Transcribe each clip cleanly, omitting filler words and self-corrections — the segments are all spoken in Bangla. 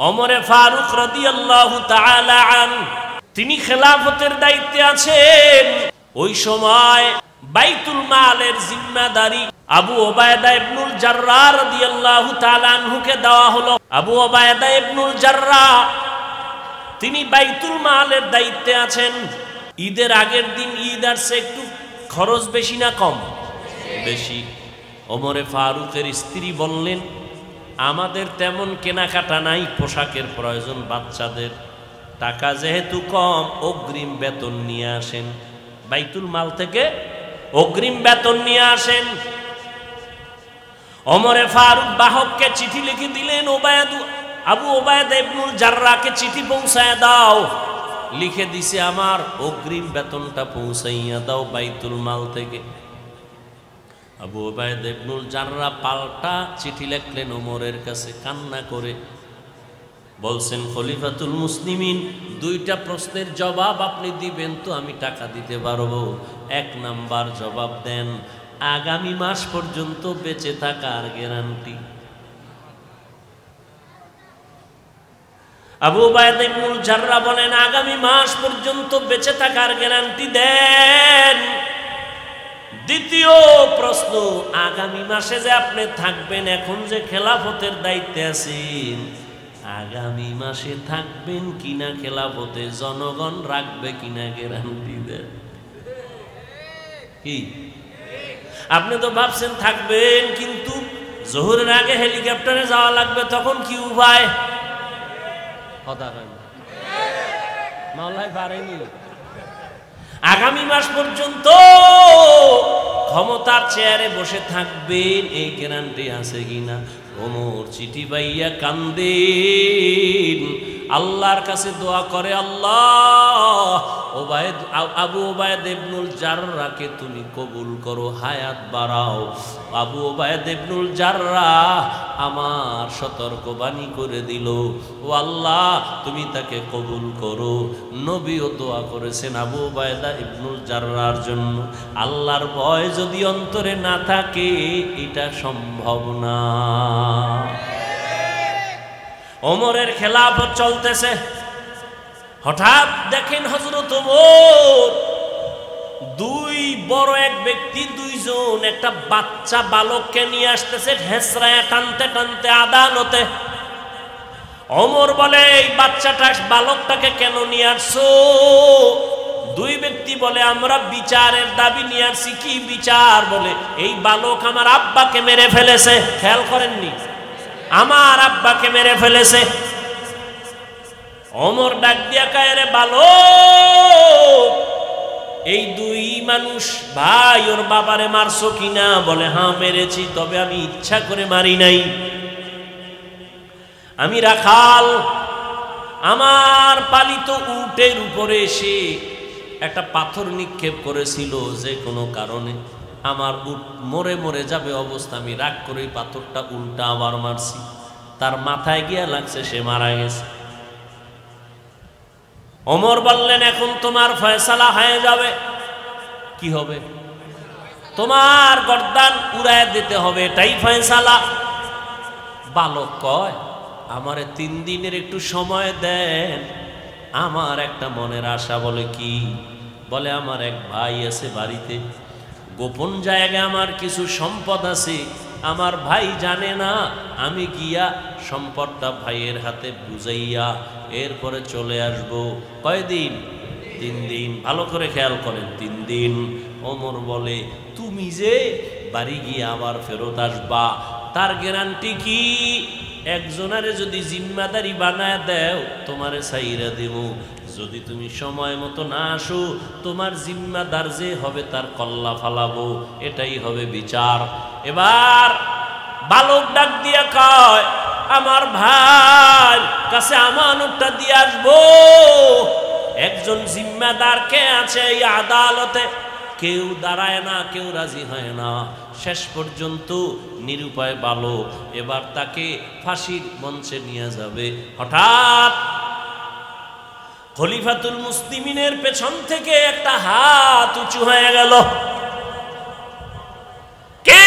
ওমরে ফারুক রাদিয়াল্লাহু তাআলা আনহু তিনি খেলাফতের দায়িত্বে আছেন। ওই সময় বাইতুল মালের জিম্মাদারি আবু ওবায়দা ইবনুল জাররাহ রাদিয়াল্লাহু তাআলা আনহুকে দেওয়া হলো। আবু ওবায়দা ইবনুল জাররাহ তিনি বাইতুল মালের দায়িত্বে আছেন। ঈদের আগের দিন ঈদ আসছে, একটু খরচ বেশি না কম? বেশি। ওমরে ফারুকের স্ত্রী বললেন, আমাদের তেমন কেনাকাটা নাই, পোশাকের প্রয়োজন বাচ্চাদের, টাকা যেহেতু কম অগ্রিম বেতন নিয়ে আসেন, বাইতুল মাল থেকে অগ্রিম বেতন নিয়ে আসেন। ওমরে ফারুক বাহককে চিঠি লিখে দিলেন, আবু ওবায়দা ইবনুল জাররাহকে চিঠি পৌঁছায় দাও। লিখে দিছে, আমার অগ্রিম বেতনটা পৌঁছাইয়া দাও বাইতুল মাল থেকে। আবু ওবায়দা ইবনুল জাররাহ পাল্টা চিঠি লিখলেন ওমরের কাছে কান্না করে, বলছেন, খলিফাতুল মুসলিমিন, দুইটা প্রশ্নের জবাব আপনি দিবেন তো আমি টাকা দিতে পারবো। এক নাম্বার জবাব দেন, আগামী মাস পর্যন্ত বেঁচে থাকার গ্যারান্টি। আবু ওবায়দা ইবনুল জাররাহ বলেন, আগামী মাস পর্যন্ত বেঁচে থাকার গ্যারান্টি দেন। দ্বিতীয় প্রশ্ন, আগামী মাসে যে আপনি থাকবেন, এখন যে খেলাফতের দায়িত্বে আছেন, আগামী মাসে থাকবেন কিনা খেলাফতে, জনগণ রাখবে কিনা গ্যারান্টি দেন। কি আপনি তো ভাবছেন থাকবেন, কিন্তু জোহরের আগে হেলিকপ্টারে যাওয়া লাগবে, তখন কি উপায়? মাওলাই পারেনি। আগামী মাস পর্যন্ত ক্ষমতার চেয়ারে বসে থাকবেন, এই গ্যারান্টি আছে কিনা? ওমর চিঠি পাইয়া কান্দেন, আল্লাহর কাছে দোয়া করে, আল্লাহ আবু ওবায়দা ইবনুল জাররাহকে তুমি কবুল করো, হায়াত বাড়াও। আবু ওবায়দা ইবনুল জাররাহ আমার সতর্কবাণী করে দিল, ও আল্লাহ তুমি তাকে কবুল করো। নবীও দোয়া করেছেন আবু ওবায়দা ইবনুল জাররাহর জন্য। আল্লাহর ভয় যদি অন্তরে না থাকে, এটা সম্ভব না। ওমরের খেলাফত চলতেছে, হঠাৎ দেখেন হযরত ওমর দুই বড় এক ব্যক্তি, দুইজন একটা বাচ্চা বালককে নিয়ে আসতেছে, হেসরায় টানতে টানতে আদালতে। ওমর বলে, এই বাচ্চাটা বালকটাকে কেন নিয়ে আসছো? দুই ব্যক্তি বলে, আমরা বিচারের দাবি নিয়ে আসছি। কি বিচার? বলে, এই বালক আমার আব্বাকে মেরে ফেলেছে। খেয়াল করেননি, আমার আব্বাকে মেরে ফেলেছে। ওমর ডাক দিয়া কয়, রে বালক, এই দুই মানুষ ভাই, ওর বাবারে মারছো কিনা? বলে, হ্যাঁ মেরেছি, তবে আমি ইচ্ছা করে মারি নাই। আমি রাখাল, আমার পালিত উটের উপরে এসে একটা পাথর নিক্ষেপ করেছিল, যে কোনো কারণে আমার উট মরে মরে যাবে অবস্থা, আমি রাগ করে পাথরটা উল্টা আবার মারছি, তার মাথায় গিয়া লাগছে, সে মারা গেছে। ওমর বললেন, এখন তোমার ফয়সালা হয়ে যাবে। কি হবে? তোমার গর্দান উড়ায় দিতে হবে, এটাই ফয়সালা। বালক কয়, আমারে 3 দিনের একটু সময় দেন, আমার একটা মনের আশা। বলে, কি? বলে, আমার এক ভাই আছে বাড়িতে, গোপন জায়গায় আমার কিছু সম্পদ আছে, আমার ভাই জানে না, আমি গিয়া সম্পদটা ভাইয়ের হাতে বুঝাইয়া এরপরে চলে আসব। কয়দিন? 3 দিন। ভালো করে খেয়াল করেন, 3 দিন। ওমর বলে, তুমি যে বাড়ি গিয়ে আবার ফেরত আসবা, তার গ্যারান্টি কি? একজনারে যদি জিম্মাদারি বানায় দেও, তোমারে ছাইরা দেব। যদি তুমি সময় মতো না আসো, তোমার জিম্মাদার যে হবে তার কল্লা ফালাবো, এটাই হবে বিচার। এবার বালক ডাক দিয়া কয়, আমার ভাই কাছে আমানতটা দিয়ে আসবো। একজন জিম্মাদার কে আছে এই আদালতে? কেউ দাঁড়ায় না, কেউ রাজি হয় না। শেষ পর্যন্ত নিরুপায় বালক, এবার তাকে ফাঁসির মঞ্চে নিয়ে যাবে। হঠাৎ খলিফাতুল মুসলিমিনের পেছন থেকে একটা হাত উঁচু হয়ে গেল। কে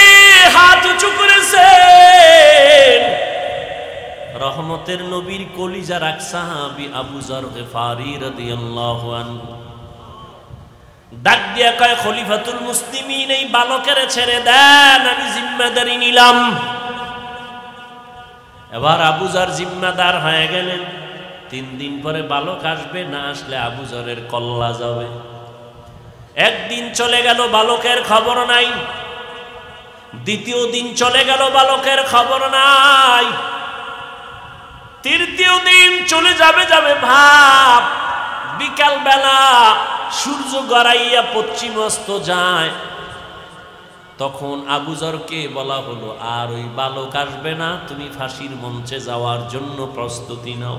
হাত উঁচু করেছে? রহমতের নবীর কলিজার এক সাহাবী আবু যর গিফারি রাদিয়াল্লাহু আনহু ডাক দিয়া কয়, খলিফাতুল মুসলিমিন, এই বালকের ছেড়ে দেন, আমি জিম্মাদারি নিলাম। এবার আবু যর জিম্মাদার হয়ে গেলেন। 3 দিন পরে বালক আসবে, না আসলে আবু যরের কল্লা যাবে। একদিন চলে গেল, বালকের খবর নাই। দ্বিতীয় দিন চলে গেল, বালকের খবর নাই। তৃতীয় দিন চলে যাবে ভাব। বিকাল বেলা সূর্য গড়াইয়া পশ্চিম অস্ত যায়, তখন আবু যরকে বলা হলো, আর ওই বালক আসবে না, তুমি ফাঁসির মঞ্চে যাওয়ার জন্য প্রস্তুতি নাও।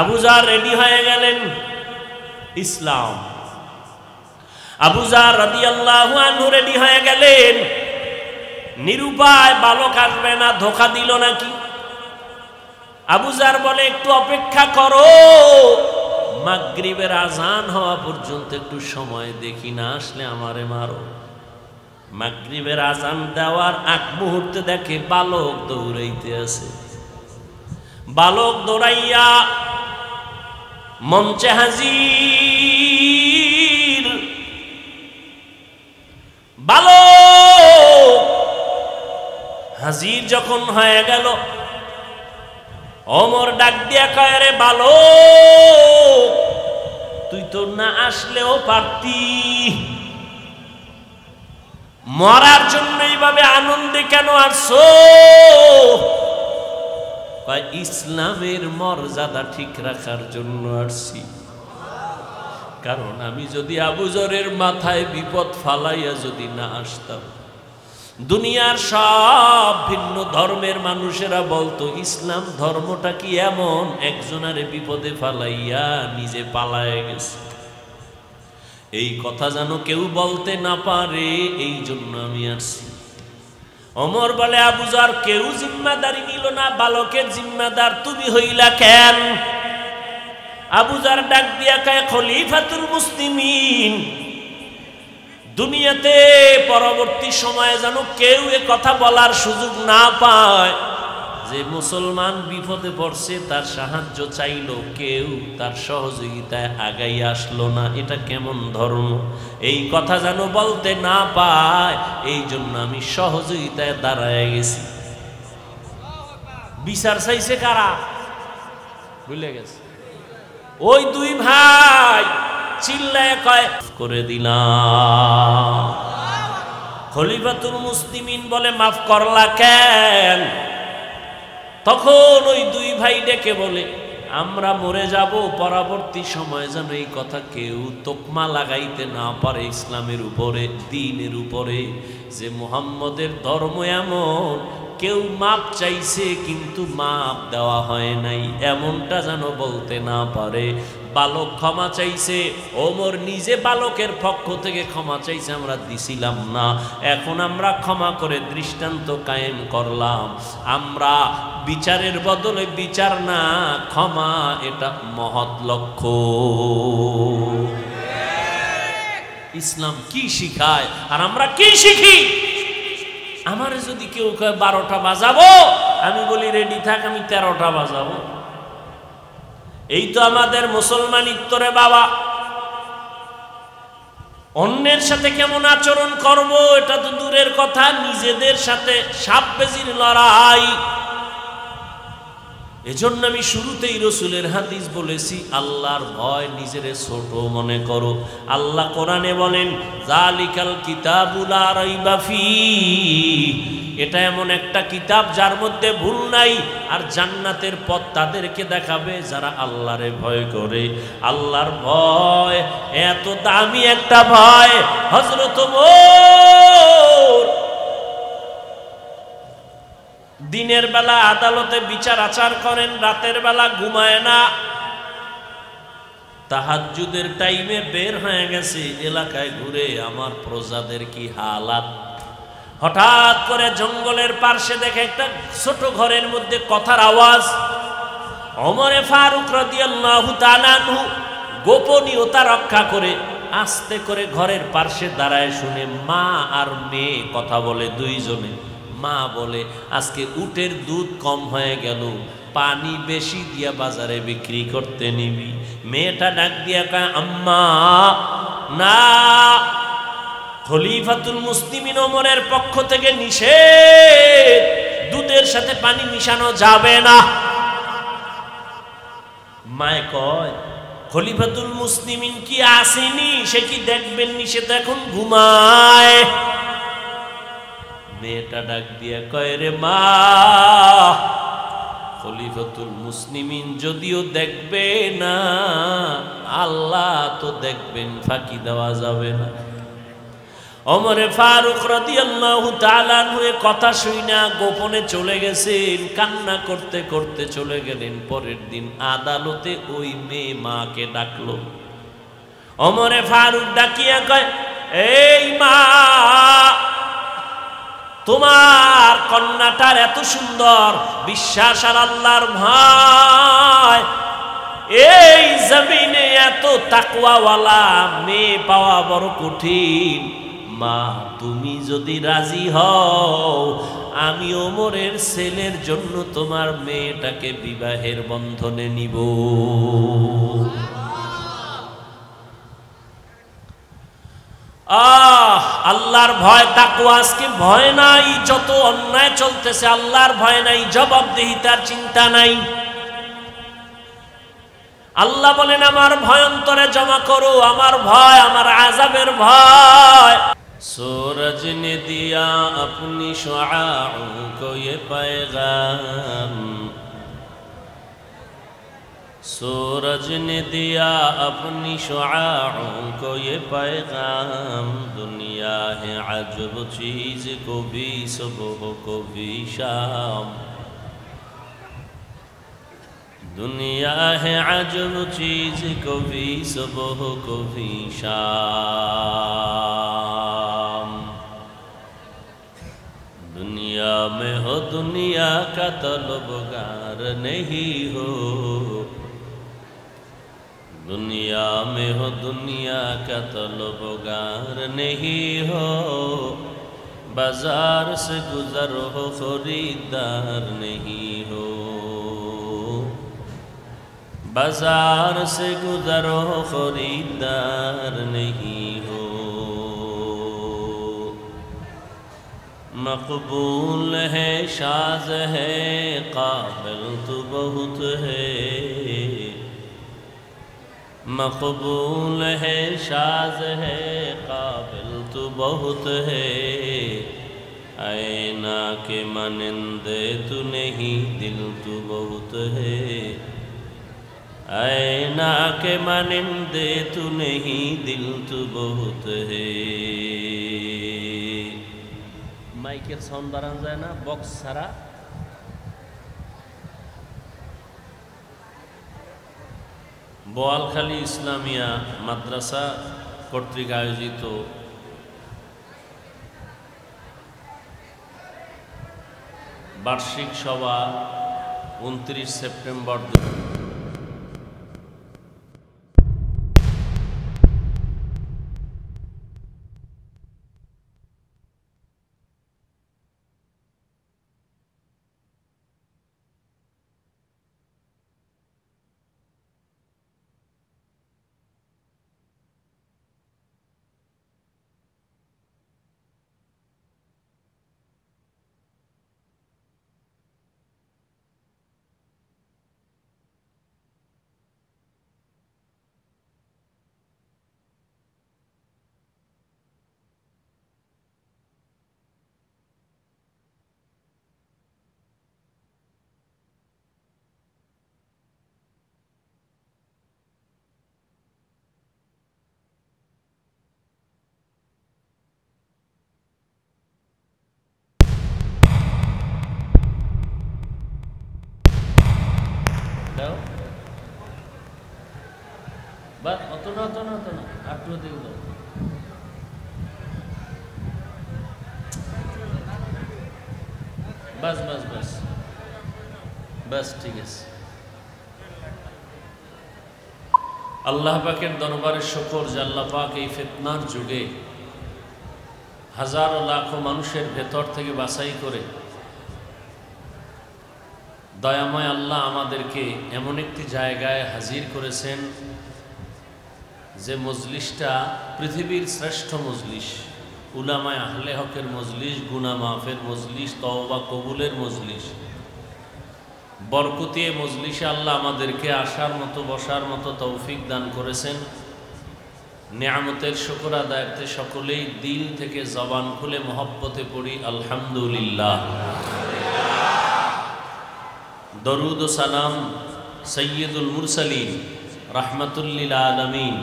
আবু যর রেডি হয়ে গেলেন। ইসলাম। আবু যর রাদিয়াল্লাহু আনহু রেডি হয়ে গেলেন। নিরুপায়, বালক আসবে না, ধোঁকা দিল নাকি। আবু যর বলে, একটু অপেক্ষা করো, মাগরিবের আজান হওয়া পর্যন্ত একটু সময় দেখি, না আসলে আমারে মারো। মাগরিবের আজান দেওয়ার আগ মুহূর্তে দেখে বালক দৌড়াইতে আছে। বালক দৌড়াইয়া মঞ্চে হাজির। বালক হাজির যখন হয়ে গেল, ওমর ডাক দিয়া কয়, রে বালক, তুই তো না আসলেও পারতি, মরার জন্য এইভাবে আনন্দে কেন আসছো? ইসলামের মর্যাদা ঠিক রাখার জন্য আসছি। কারণ আমি যদি আবু যরের মাথায় বিপদ ফালাইয়া যদি না আসতাম, দুনিয়ার সব ভিন্ন ধর্মের মানুষেরা বলতো, ইসলাম ধর্মটা কি এমন, একজনের বিপদে ফালাইয়া নিজে পালায় গেছে। এই কথা যেন কেউ বলতে না পারে, এই জন্য আমি আসছি। ওমর বলে, আবু যর, কেউ জিম্মাদারি নিল না, বালকের জিম্মাদার তুমি হইলা কেন? আবু যর ডাক দিয়া কয়, খলিফাতুল মুসলিমিন, দুনিয়াতে পরবর্তী সময়ে যেন কেউ এ কথা বলার সুযোগ না পায় যে মুসলমান বিপদে পড়ছে, তার সাহায্য চাইল, কেউ তার সহযোগিতায় আগাই আসলো না, এটা কেমন ধর্ম? এই কথা যেন বলতে না পায়, এই জন্য আমি সহযোগিতায় দাঁড়ায় গেছি। বিচার চাইছে কারা? ভুলে গেছে। ওই দুই ভাই চিল্লায় কয়, করে দিলাম। খলিফাতুল মুসলিমিন বলে, মাফ করলা কেন? তখন ওই দুই ভাই ডেকে বলে, আমরা মরে যাব, পরবর্তী সময় যেন এই কথা কেউ তোকমা লাগাইতে না পারে ইসলামের উপরে, দ্বীনের উপরে, যে মুহাম্মদের ধর্ম এমন, কেউ মাপ চাইছে কিন্তু মাপ দেওয়া হয় নাই, এমনটা যেন বলতে না পারে। বালক ক্ষমা চাইছে, ওমর নিজে বালকের পক্ষ থেকে ক্ষমা চাইছে, আমরা দিছিলাম না, এখন আমরা ক্ষমা করে দৃষ্টান্ত কায়েম করলাম। আমরা বিচারের বদলে বিচার না, ক্ষমা, এটা মহৎ লক্ষ্য। ইসলাম কি শিখায় আর আমরা কি শিখি? আমার যদি কেউ কয় 12টা বাজাবো, আমি বলি রেডি থাক, আমি 13টা বাজাবো। এই তো আমাদের মুসলমানিত্ব রে বাবা। অন্যের সাথে কেমন আচরণ করব এটা তো দূরের কথা, নিজেদের সাথে সাপ বেজির লড়াই। এজন্য আমি শুরুতেই রসুলের হাদিস বলেছি, আল্লাহর ভয়, নিজের ছোট মনে করো। আল্লাহ কোরআনে বলেন, যালিকাল কিতাবু লা রাইবা ফীহি, এটা এমন একটা কিতাব যার মধ্যে ভুল নাই, আর জান্নাতের পথ তাদেরকে দেখাবে যারা আল্লাহরে ভয় করে। আল্লাহর ভয় এত দামি একটা ভয়, হযরত ওমর দিনের বেলা আদালতে বিচার আচার করেন, রাতের বেলা ঘুমায় না। তাহাজ্জুদের টাইমে বের হয়ে গেছে এলাকায় ঘুরে, আমার প্রজাদের কি হালাত। হঠাৎ করে জঙ্গলের পার্শ্বে দেখে একটা ছোট ঘরের মধ্যে কথার আওয়াজ। ওমরে ফারুক রাদিয়াল্লাহু তাআলা আনহু গোপনীয়তা রক্ষা করে আস্তে করে ঘরের পার্শ্বে দাঁড়ায়, শুনে মা আর মেয়ে কথা বলে দুইজনে। মা বলে আজকে উটের দুধ কম হয়ে গেল, পানি বেশি দিয়া বাজারে বিক্রি করতে নিবি। মেয়েটা ডাক দিয়া কয় আম্মা না, খলিফাতুল মুসলিমিন ওমরের পক্ষ থেকে নিষেধ, দুধের সাথে পানি মিশানো যাবে না। মায়ে কয় খলিফাতুল মুসলিমিন কি আসেনি, সে কি দেখবেন নি, সে তো এখন ঘুমায়। মেয়েটা ডাক দিয়া কয় রে মা, খলিফাতুল মুসলিমিন যদিও দেখবে না, আল্লাহ তো দেখবেন, ফাঁকি দেওয়া যাবে না। ওমরে ফারুক রাদিয়াল্লাহু তাআলা আনহু কথা শুইনা গোপনে চলে গেছেন, কান্না করতে করতে চলে গেলেন। পরের দিন আদালতে ওই মেয়ে মাকে ডাকলো। ওমরে ফারুক ডাকিয়া কয় এই মা, তোমার কন্যাটার এত সুন্দর বিশ্বাস আর আল্লাহর ভয়, এই জমিনে এত তাকওয়াওয়ালা মেয়ে পাওয়া বড় কঠিন। মা তুমি যদি রাজি হও, আমি ওমরের ছেলের জন্য তোমার মেয়েটাকে বিবাহের বন্ধনে নিব। আল্লাহর ভয়, তাকওয়া আজকে ভয় নাই, যত অন্যায় চলতেছে আল্লাহর ভয় নাই, জবাবদিহিতার চিন্তা নাই। আল্লাহ বলেন আমার ভয় অন্তরে জমা করো, আমার ভয়, আমার আযাবের ভয়। सूरज ने दिया अपनी शुआओं को ये पैगाम, सूरज ने दिया अपनी शुआओं को ये पैगाम, दुनिया है अजब चीज़ को भी सुबह को भी शाम, दुनिया है अजब चीज़ को भी सुबह को भी शाम, दुनिया में हो दुनिया का तलबगार नहीं हो, दुनिया में हो दुनिया का तलबगार नहीं हो, बाजार से गुजर हो खरीदार नहीं हो, बाजार से गुजर हो खरीदार नहीं हो, मकबूल है शाज़ है काबिल तो बहुत है, मकबूल है शाज़ है काबिल तो बहुत है, ऐना के मानिंदे तू नहीं दिल तो बहुत है, ऐना के मानिंदे तू नहीं दिल तो बहुत है। মাইকের সাউন্ড বাড়ানো যায় না বক্স ছাড়া? বোয়ালখালী ইসলামিয়া মাদ্রাসা কর্তৃক আয়োজিত বার্ষিক সভা 29 সেপ্টেম্বর बस अतना अतना अतना आटो दे दो बस बस बस बस ठीक है। আল্লাহ পাকের দরবারে শুকর যে আল্লাহ পাক এই ফিতনার যুগে হাজারো লাখো মানুষের ভেতর থেকে বাছাই করে দয়াময় আল্লাহ আমাদেরকে এমন একটি জায়গায় হাজির করেছেন যে মজলিসটা পৃথিবীর শ্রেষ্ঠ মজলিস, উলামায়ে আহলে হকের মজলিস, গুনাহ মাফের মজলিস, তওবা কবুলের মজলিস। বরকতি মজলিসে আল্লাহ আমাদেরকে আসার মতো বসার মতো তৌফিক দান করেছেন। নিয়ামতের শুকর আদায়তে সকলেই দিল থেকে জবান খুলে মহব্বতে পড়ি আলহামদুলিল্লাহ। দরুদ ও সালাম সৈয়দুল মুরসালিন রাহমাতুল লিল আলামিন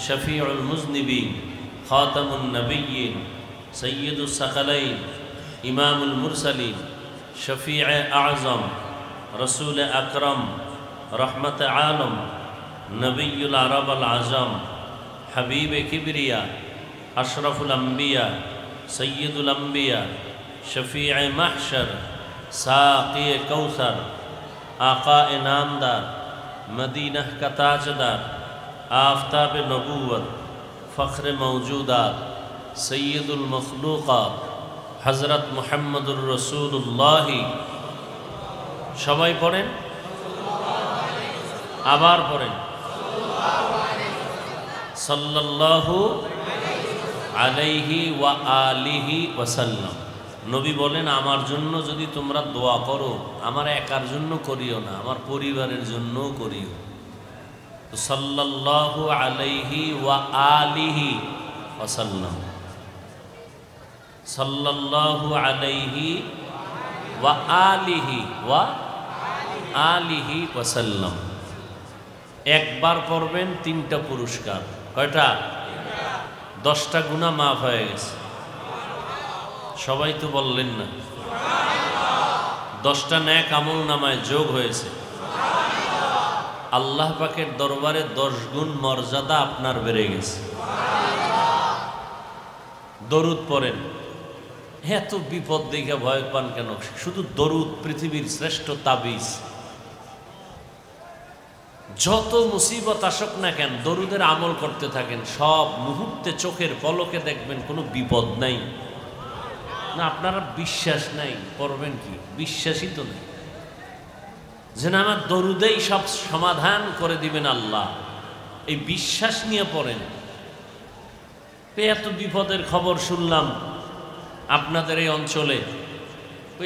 শফিউল মুজনিবিন খাতামুন নবিয়্যিন সৈয়দুস সাকালাইন ইমামুল মুরসালিন শফিয়ে আযম রসুল আকরম রহমত আলম নবিয়ুল আরব আল আজম হাবিব কিবরিয়া আশরফুল আম্বিয়া সৈয়দুল আম্বিয়া শফিয়ে মাহশর সাকি কৌসর आका नामदार मदीना का ताजदार आफ्ताब नबूवत फ़ख्र मौजूदात सैयदुल मखलूक़ात हज़रत मुहम्मदुर रसूलुल्लाह। सबाई पढ़ें, आबार पढ़ें सल्लल्लाहु अलैहि व आलिहि वसल्लम। নবী বলেন, আমার জন্য যদি তোমরা দোয়া করো, আমার একার জন্য করিও না, আমার পরিবারের জন্যও করিও। তো সাল্লাল্লাহু আলাইহি ওয়া আলিহি ওয়াসাল্লাম, সাল্লাল্লাহু আলাইহি ওয়া আলিহি ওয়াসাল্লাম। একবার পড়বেন 3টা পুরস্কার। কয়টা? 10টা গুনাহ মাফ হয়ে গেছে। সবাই তো বললেন না। 10টা নেক আমল নামায় যোগ হয়েছে। আল্লাহ পাকের দরবারে 10 গুণ মর্যাদা আপনার বেড়ে গেছে। দরুদ পড়েন। এত বিপদ দেখে ভয় পান কেন? শুধু দরুদ পৃথিবীর শ্রেষ্ঠ তাবিজ। যত মুসিবত আসুক না কেন, দরুদের আমল করতে থাকেন, সব মুহূর্তে চোখের পলকে দেখবেন কোনো বিপদ নাই। না, আপনারা বিশ্বাস নাই, করবেন কি? বিশ্বাসই তো নেই যে না, আমার দরুদেই সব সমাধান করে দিবেন আল্লাহ। এই বিশ্বাস নিয়ে পড়েন। এত বিপদের খবর শুনলাম আপনাদের এই অঞ্চলে।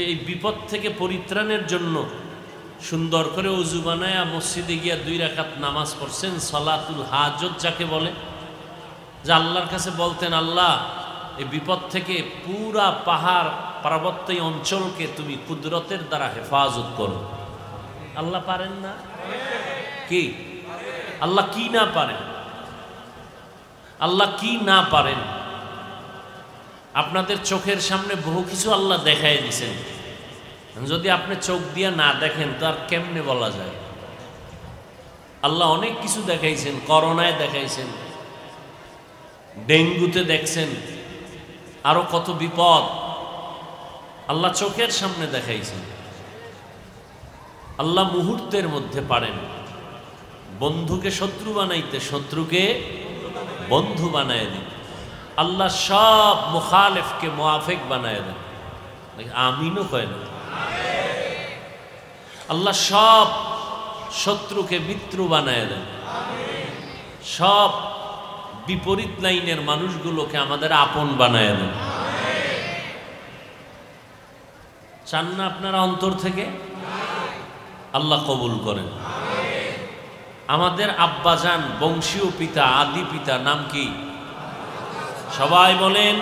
এই বিপদ থেকে পরিত্রাণের জন্য সুন্দর করে ওযু বানায়া মসজিদে গিয়া 2 রাকাত নামাজ পড়ছেন, সালাতুল হাজত যাকে বলে। যে আল্লাহর কাছে বলতেন, আল্লাহ এই বিপদ থেকে পুরা পাহাড় পার্বত্য অঞ্চলকে তুমি কুদরতের দ্বারা হেফাজত করো। আল্লাহ পারেন না কি? আল্লাহ কি না পারেন? আল্লাহ কি না পারেন? আপনাদের চোখের সামনে বহু কিছু আল্লাহ দেখাই দিয়েছেন। যদি আপনি চোখ দিয়ে না দেখেন তো আর কেমনে বলা যায়? আল্লাহ অনেক কিছু দেখাইছেন। করোনায় দেখাইছেন, ডেঙ্গুতে দেখছেন, আরো কত বিপদ আল্লাহ চোখের সামনে দেখাইছেন। আল্লাহ মুহূর্তের মধ্যে পারেন বন্ধুকে শত্রু বানাইতে, শত্রুকে বন্ধু বানায় দিন। আল্লাহ সব মুখালিফকে মুআফিক বানায় দেন। আমিনও কয় না। আল্লাহ সব শত্রুকে মিত্র বানায় দেন। সব বিপরীত লাইনের মানুষগুলোকে আমাদের আপন বানায় দেন। চান না আপনারা অন্তর থেকে? আল্লাহ কবুল করেন। আমাদের আব্বাজান, বংশীয় পিতা, আদি পিতা নাম কি? সবাই বলেন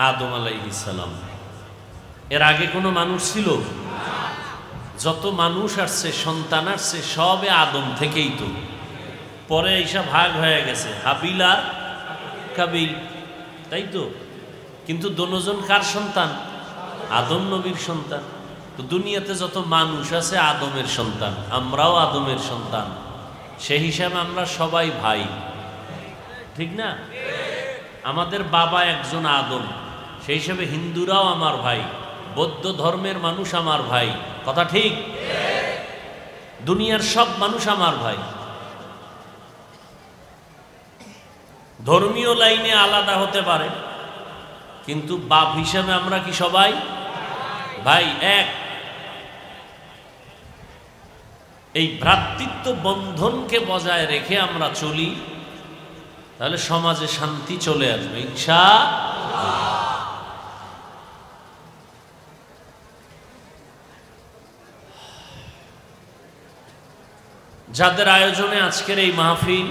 আদম আলাইহিস সালাম। এর আগে কোনো মানুষ ছিল? যত মানুষ আসছে, সন্তান আসছে, সবে আদম থেকেই তো। পরে এইসা ভাগ হয়ে গেছে, হাবিল আর কাবিল, তাই তো। কিন্তু দোনোজন কার সন্তান? আদম নবীর সন্তান। তো দুনিয়াতে যত মানুষ আছে আদমের সন্তান, আমরাও আদমের সন্তান। সেই হিসাবে আমরা সবাই ভাই, ঠিক না? আমাদের বাবা একজন আদম, সেই হিসাবে হিন্দুরাও আমার ভাই, বৌদ্ধ ধর্মের মানুষ আমার ভাই। কথা ঠিক? দুনিয়ার সব মানুষ আমার ভাই। ধর্মীয় লাইনে আলাদা হতে পারে, কিন্তু বাপ হিসেবে আমরা কি সবাই ভাই এক? এই ভ্রাতৃত্ব বন্ধনকে বজায় রেখে আমরা চলি, তাহলে সমাজে শান্তি চলে আসবে ইনশাআল্লাহ। যাদের আয়োজনে আজকের এই মাহফিল,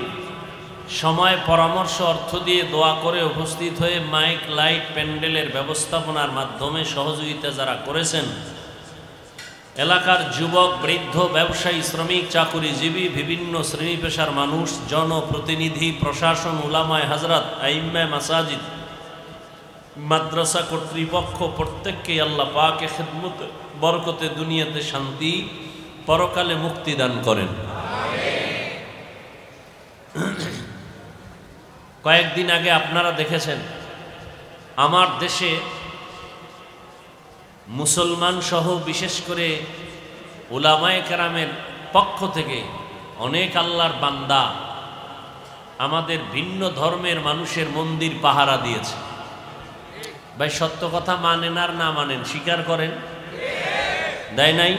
সময় পরামর্শ অর্থ দিয়ে দোয়া করে উপস্থিত হয়ে মাইক লাইট প্যান্ডেলের ব্যবস্থাপনার মাধ্যমে সহযোগিতা যারা করেছেন, এলাকার যুবক বৃদ্ধ ব্যবসায়ী শ্রমিক চাকুরিজীবী বিভিন্ন শ্রেণী পেশার মানুষ, জনপ্রতিনিধি, প্রশাসন, উলামায়ে হযরত, আইম্মায়ে মাসাজিদ, মাদ্রাসা কর্তৃপক্ষ, প্রত্যেককে আল্লাহ পাকে খিদমত বরকতে দুনিয়াতে শান্তি, পরকালে মুক্তি দান করেন। কয়েকদিন আগে আপনারা দেখেছেন আমার দেশে মুসলমান সহ বিশেষ করে উলামায়ে কেরামের পক্ষ থেকে অনেক আল্লাহর বান্দা আমাদের ভিন্ন ধর্মের মানুষের মন্দির পাহারা দিয়েছে। ভাই সত্য কথা মানেন আর না মানেন, স্বীকার করেন, দেয় নাই?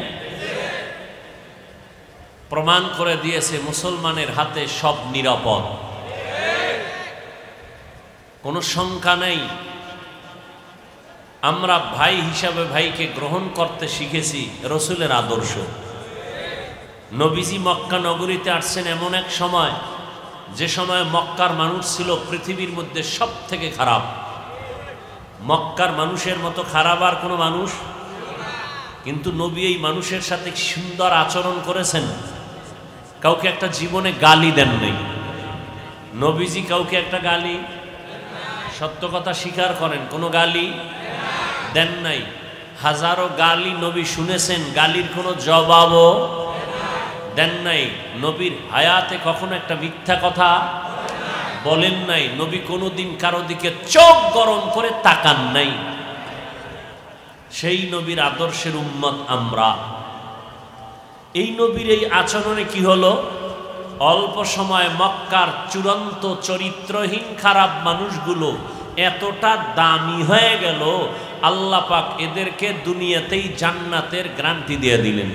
প্রমাণ করে দিয়েছে মুসলমানের হাতে সব নিরাপদ, কোনো শঙ্কা নেই। আমরা ভাই হিসাবে ভাইকে গ্রহণ করতে শিখেছি রসুলের আদর্শ। নবীজি মক্কা নগরীতে আসছেন এমন এক সময়, যে সময় মক্কার মানুষ ছিল পৃথিবীর মধ্যে সব থেকে খারাপ। মক্কার মানুষের মতো খারাপ আর কোনো মানুষ, কিন্তু নবী এই মানুষের সাথে সুন্দর আচরণ করেছেন। কাউকে একটা জীবনে গালি দেন নাই নবীজি, কাউকে একটা গালি, সত্য কথা স্বীকার করেন, কোনো গালি দেন নাই। হাজারো গালি নবী শুনেছেন, গালির কোনো জবাবও দেন নাই। নবীর হায়াতে কখনো একটা মিথ্যা কথা বলেন নাই। নবী কোনোদিন কারো দিকে চোখ গরম করে তাকান নাই। সেই নবীর আদর্শের উম্মত আমরা। এই নবীর এই আচরণে কি হলো? অল্প সময় মক্কার চূড়ান্ত চরিত্রহীন খারাপ মানুষগুলো এতটা দামি হয়ে গেল, আল্লাহ পাক এদেরকে দুনিয়াতেই জান্নাতের গ্যারান্টি দিয়ে দিলেন।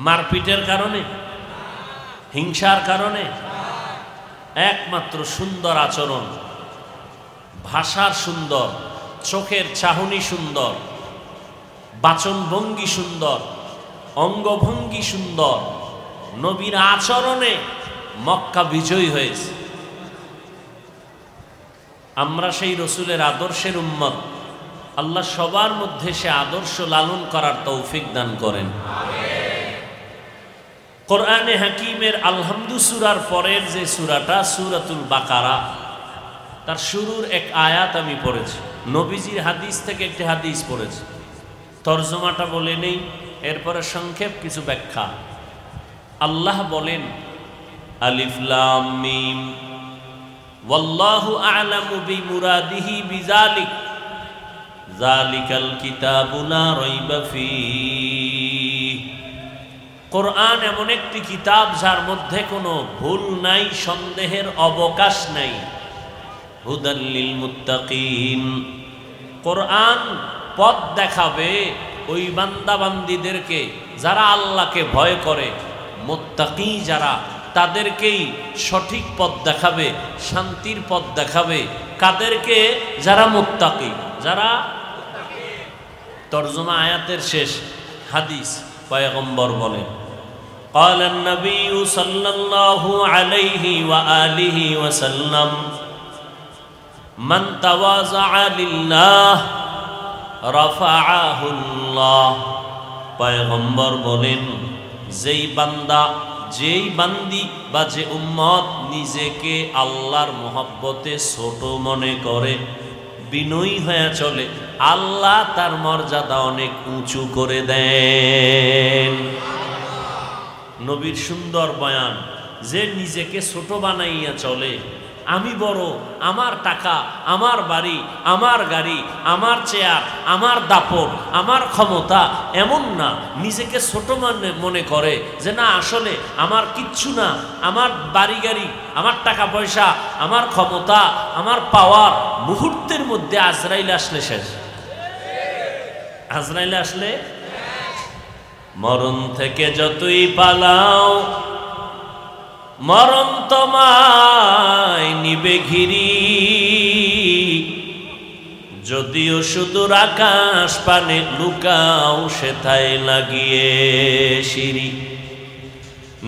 মারপিটের কারণে, হিংসার কারণে, একমাত্র সুন্দর আচরণ, ভাষার সুন্দর, চোখের চাহনি সুন্দর, বাচনভঙ্গি সুন্দর, অঙ্গভঙ্গি সুন্দর, নবীর আচরণে মক্কা বিজয়ী হয়েছে। আমরা সেই রসুলের আদর্শের উম্মত। আল্লাহ সবার মধ্যে সে আদর্শ লালন করার তৌফিক দান করেন। কোরআনে হাকিমের আলহামদু সূরার পরের যে সূরাটা সূরাতুল বাকারা, তার শুরুর এক আয়াত আমি পড়েছি। নবীজির হাদিস থেকে একটি হাদিস পড়েছি, তরজমাটা বলে নেই, এরপরে সংক্ষেপ কিছু ব্যাখ্যা। আল্লাহ বলেন, আলিফ লাম মিম ওয়াল্লাহু আ'লামু বিমুরাদিহি বিযালিক যালিকাল কিতাবু লা রাইবা ফীহ। কোরআন এমন একটি কিতাব যার মধ্যে কোনো ভুল নাই, সন্দেহের অবকাশ নাই। হুদাল লিল মুত্তাকিন, কোরআন পথ দেখাবে ওই বান্দাবান্দীদেরকে যারা আল্লাহকে ভয় করে। মুত্তাকি যারা, তাদেরকেই সঠিক পথ দেখাবে, শান্তির পথ দেখাবে। কাদেরকে? যারা মুত্তাকি, যারা। তরজমা আয়াতের শেষ হাদিস, পয়গম্বর বলেন, قال النبي صلى الله عليه وآله وسلم من تواضع لله رفعه الله। পয়গম্বর বলেন, যেই বান্দা, যেই বান্দি বা যে উম্মত নিজেকে আল্লাহর মহব্বতে ছোট মনে করে, বিনয়ী হয়ে চলে, আল্লাহ তার মর্যাদা অনেক উঁচু করে দেন। নবীর সুন্দর বয়ান, যে নিজেকে ছোট বানাইয়া চলে, আমি বড়, আমার টাকা, আমার বাড়ি, আমার গাড়ি, আমার চেয়ার, আমার দাপট, আমার ক্ষমতা, এমন না। নিজেকে ছোট মনে করে যে না, আসলে আমার কিচ্ছু না, আমার বাড়ি গাড়ি, আমার টাকা পয়সা, আমার ক্ষমতা, আমার পাওয়ার। মুহূর্তের মধ্যে আজরাইল আসলে শেষ। আজরাইল আসলে মরণ থেকে যতই পালাও, মরণ তোমায় নিবে ঘিরি। যদিও সুদূর আকাশ পানে লুকাও, সেথায় লাগিয়ে সিঁড়ি।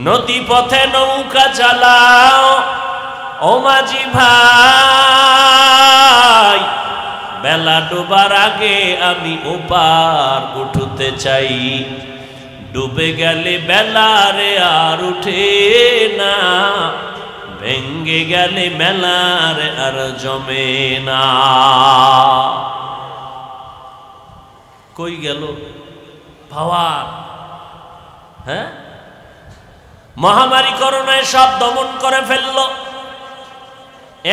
নদী পথে নৌকা চালাও ও মাঝি ভাই, বেলা ডোবার আগে আমি ওপার উঠতে চাই। ডুবে গেলে বেলারে আর উঠে না, ভেঙ্গে গেলে মেলার আর জমে না। কই গেল পাওয়ার? হ্যাঁ, মহামারী করোনায় সব দমন করে ফেলল।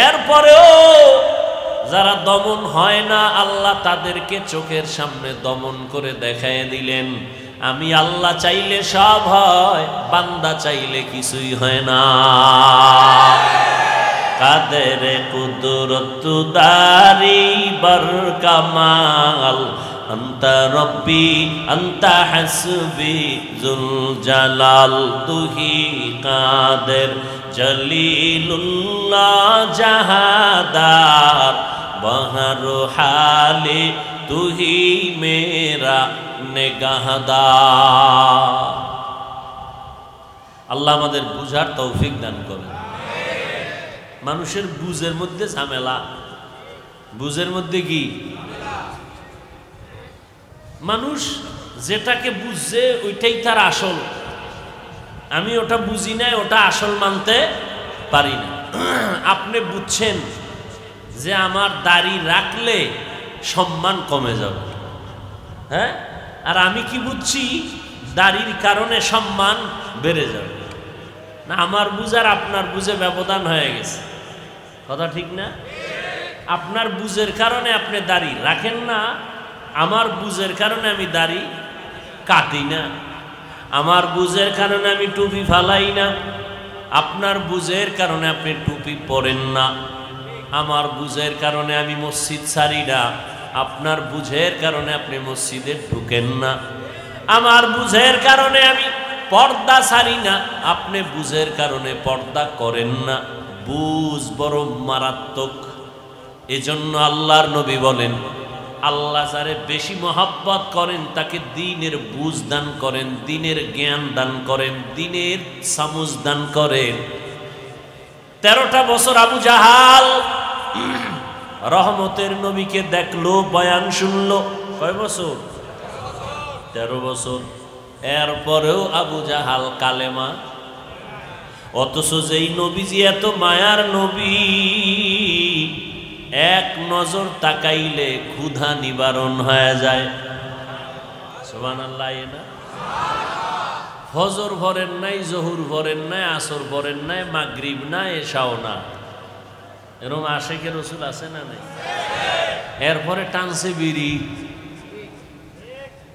এরপরেও যারা দমন হয় না, আল্লাহ তাদেরকে চোখের সামনে দমন করে দেখায় দিলেন। আমি আল্লাহ চাইলে সব হয়, বান্দা চাইলে কিছুই হয় না। কাদের কুদরত দারি বার কামাল, আন্তা রব্বি আন্তা হাসবি জুল জালাল। তুহি কাদের জলিলুল্লাহ জাহাদার, বহর হালে তুহি মেরা নেগাহদার। আল্লাহ আমাদের বুঝার তৌফিক দান করেন। মানুষের বুঝের মধ্যে ঝামেলা, বুঝের মধ্যে কি? মানুষ যেটাকে বুঝছে ওইটাই তার আসল। আমি ওটা বুঝি না, ওটা আসল মানতে পারি না। আপনি বুঝছেন যে আমার দাড়ি রাখলে সম্মান কমে যাবে, হ্যাঁ? আর আমি কি বুঝছি? দাড়ির কারণে সম্মান বেড়ে যাবে। না, আমার বুঝার আপনার বুঝে ব্যবধান হয়ে গেছে। কথা ঠিক না? আপনার বুঝের কারণে আপনি দাড়ি রাখেন না, আমার বুঝের কারণে আমি দাড়ি কাটি না। আমার বুঝের কারণে আমি টুপি ফালাই না, আপনার বুঝের কারণে আপনি টুপি পরেন না। আমার বুঝের কারণে আমি মসজিদ ছাড়ি না, আপনার বুঝের কারণে আপনি মসজিদে ঢুকেন না। আমার বুঝের কারণে আমি পর্দা ছাড়ি না, আপনি বুঝের কারণে পর্দা করেন না। বুঝ বড় মারাত্মক। এজন্য আল্লাহর নবী বলেন, আল্লাহ যারে বেশি মহব্বত করেন তাকে দ্বীনের বুঝ দান করেন, দ্বীনের জ্ঞান দান করেন, দ্বীনের সামুজ দান করেন। 13টা বছর আবু জাহাল রহমতের নবীকে দেখলো, বয়ান শুনলো। কয় বছর? 13 বছর। এরপরেও আবু জাহাল কালেমা। অথচ যেই নবীজি এত মায়ার নবী, এক নজর তাকাইলে ক্ষুধা নিবারণ হয়ে যায়। সুবহানাল্লাহ। না ফজর ভরেন নাই, জহুর ভরেন নাই, আসর ভরেন নাই, মাগরিব না, এশাও না। এরকম আশেকে রসুল আছে না নাই? এরপরে টানছে বিড়ি।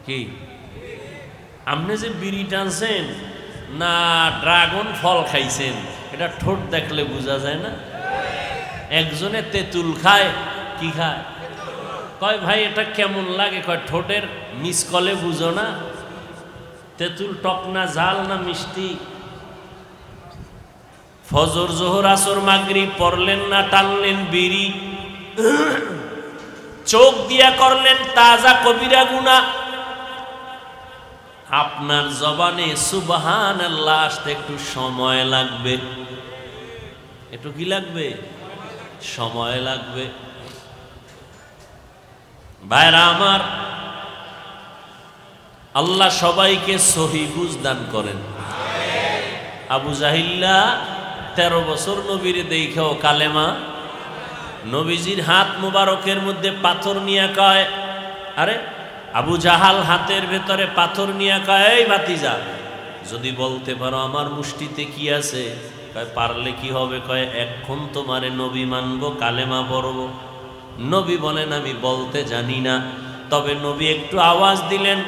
কি আপনি যে বিড়ি টানছেন না ড্রাগন ফল খাইছেন, এটা ঠোঁট দেখলে বোঝা যায় না? একজনে তেঁতুল খায়। কি খায়? কয় ভাই এটা কেমন লাগে? কয় ঠোঁটের মিসকলে বুঝো না? তেঁতুল টক না, ঝাল না মিষ্টি? ফজর জোহর আসর মাগরিব পড়লেন না, টানলেন বিড়ি। চোখ দিয়া করলেন তাজা কবিরা গুনাহ। আপনার জবানে সুবহানাল্লাহ আসতে একটু সময় লাগবে। একটু কি লাগবে? সময় লাগবে। ভাইরা আমার, আল্লাহ সবাইকে সহি বুঝ দান করেন। আবু জাহিল্লা 13 বছর নবীর দেখাও কালেমা। নবীজির হাত মুবারকের মধ্যে পাথর নিয়ে কয়, আরে আবু জাহাল হাতের ভেতরে পাথর নিয়ে কয়, এই ভাতিজা যদি বলতে পারো আমার মুষ্টিতে কি আছে, কয় পারলে কি হবে? কয় এখন তোমারে নবী মানবো, কালেমা পড়বো। নবী বলেন আমি বলতে জানি না। তবে নবী একটু আওয়াজ দিলেন,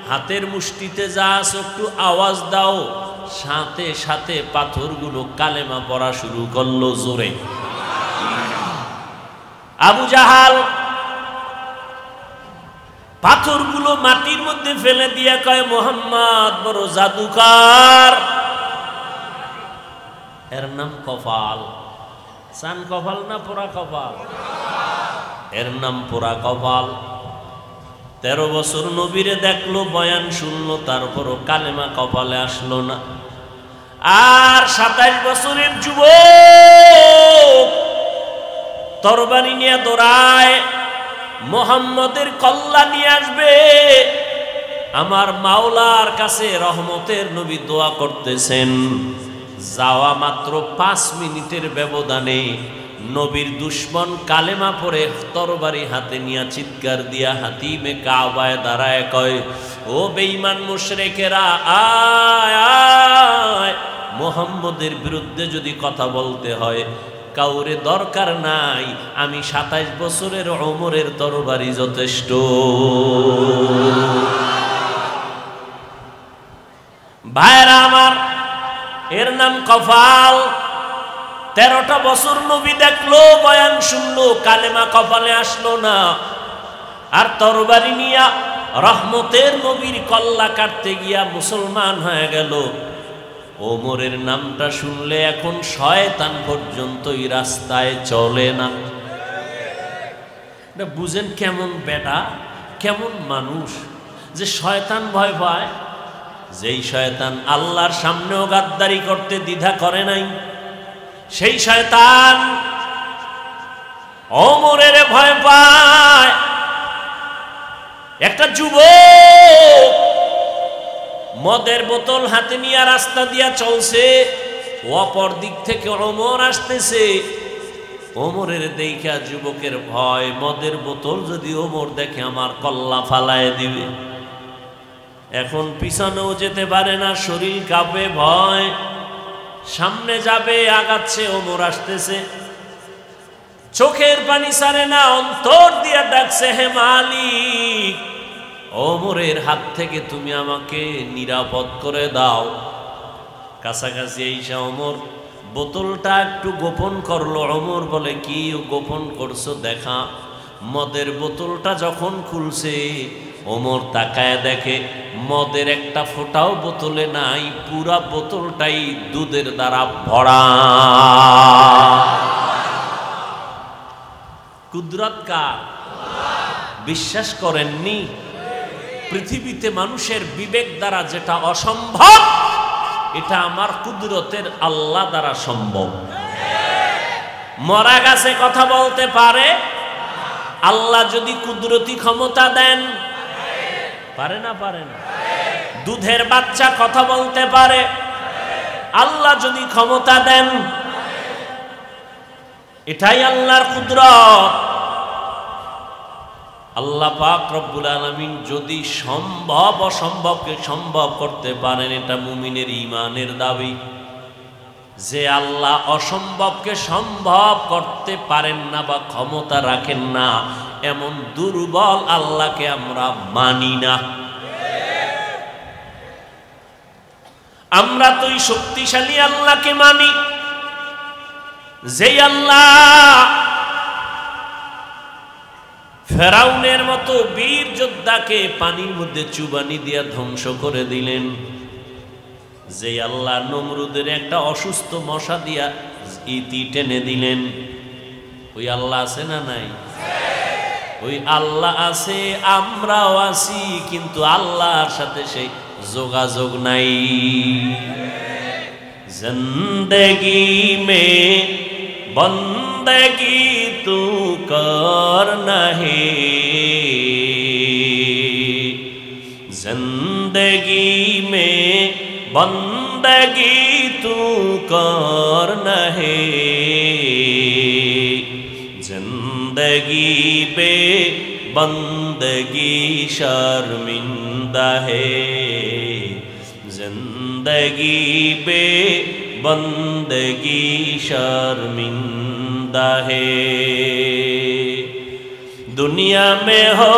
হাতের মুষ্টিতে যা আছে একটু আওয়াজ দাও। সাথে সাথে পাথরগুলো কালেমা পড়া শুরু করলো জোরে। আবু জাহাল পাথরগুলো মাটির মধ্যে ফেলে দিয়া কয় মুহাম্মদ বড় জাদুকার। এর নাম কপাল। সান কপাল না পোড়া কপাল? এর নাম পোড়া কপাল। 13 বছর নবীরে দেখলো, বয়ান শুনলো, তারপরও কালেমা কপালে আসলো না। আর 27 বছরের যুবক তরবারি নিয়ে দৌড়ায়, মুহাম্মদের কল্লা নিয়ে আসবে। আমার মাওলার কাছে রহমতের নবী দোয়া করতেছেন। যাওয়া মাত্র 5 মিনিটের ব্যবধানে নবীর দুশ্মন কালেমা পড়ে তরবারি হাতে নিয়ে চিৎকার দিয়া হাতিমে কাবায় দাঁড়ায় কয়, ও বেঈমান মুশরিকেরা, আয় আয়, মুহাম্মদের বিরুদ্ধে যদি কথা বলতে হয় কাউরে দরকার নাই, আমি 27 বছরের ওমরের তরবারি যথেষ্ট। ভাইরা আমার, এর নাম কপাল। 13টা বছর নবী দেখলো, বয়ান শুনলো, কালেমা কপালে আসলো না। আর তরবারি নিয়া রহমতের নবীর কল্লা কাটতে গিয়া মুসলমান হয়ে গেল। ওমরের নামটা শুনলে এখন শয়তান পর্যন্ত এই রাস্তায় চলে না। বুঝেন কেমন বেটা, কেমন মানুষ যে শয়তান ভয় পায়। যেই শয়তান আল্লাহর সামনেও গাদ্দারি করতে দ্বিধা করে নাই, সেই শয়তান ওমরের ভয় পায়। একটা যুবক মদের বোতল হাতে নিয়ে রাস্তা দিয়া চলছে, অপর দিক থেকে ওমর আসতেছে। ওমরের দেখা যুবকের ভয়, মদের বোতল যদি ওমর দেখে আমার কল্লা ফালায় দিবে। এখন পিছনেও যেতে পারে না, শরীর কাঁপে ভয়। সামনে যাবে, আগাচ্ছে, ওমর আসতেছে। চোখের পানি ছাড়ে না, অন্তর দিয়া ডাকছে, হে মালিক, ওমরের হাত থেকে তুমি আমাকে নিরাপদ করে দাও। কাছাকাছি এসে ওমর বোতলটা একটু গোপন করলো। ওমর বলে, কি গোপন করছো দেখা। মদের বোতলটা যখন খুলছে, ওমর তাকায় দেখে মদের একটা ফোঁটাও বোতলে নাই, পুরা বোতলটাই দুধের দ্বারা ভরা। কুদরত কার? বিশ্বাস করেননি? পৃথিবীতে মানুষের বিবেক দ্বারা যেটা অসম্ভব, এটা আমার কুদরতের আল্লাহ দ্বারা সম্ভব। মরা গাছে কথা বলতে পারে? আল্লাহ যদি কুদরতি ক্ষমতা দেন, পারে না? পারে না? দুধের বাচ্চা কথা বলতে পারে? আল্লাহ যদি ক্ষমতা দেন, এটাই আল্লাহর কুদরত। আল্লাহ পাক রব্বুল আলামিন যদি সম্ভব অসম্ভবকে সম্ভব করতে পারেন, এটা মুমিনের ঈমানের দাবি। যে আল্লাহ অসম্ভবকে সম্ভব করতে পারেন না বা ক্ষমতা রাখেন না, এমন দুর্বল আল্লাহকে আমরা মানি না। আমরা তো এই শক্তিশালী আল্লাহকে মানি, যেই আল্লাহ ফেরাউনের মতো বীর যোদ্ধাকে পানির মধ্যে চুবানি দিয়া ধ্বংস করে দিলেন, যে আল্লাহ নমরুদের একটা অসুস্থ মশা দিয়া ইতি টেনে দিলেন, ওই আল্লাহ আছে না নাই? ওই আল্লাহ আছে, আমরাও আছি, কিন্তু আল্লাহর সাথে সেই যোগাযোগ নাই। জিন্দেগি মে বন্দেগি তু করনা হে, জিন্দেগি মে बंदगी तू करना है, जिंदगी पे बंदगी शर्मिंदा है, जिंदगी पे बंदगी शर्मिंदा है। दुनिया में हो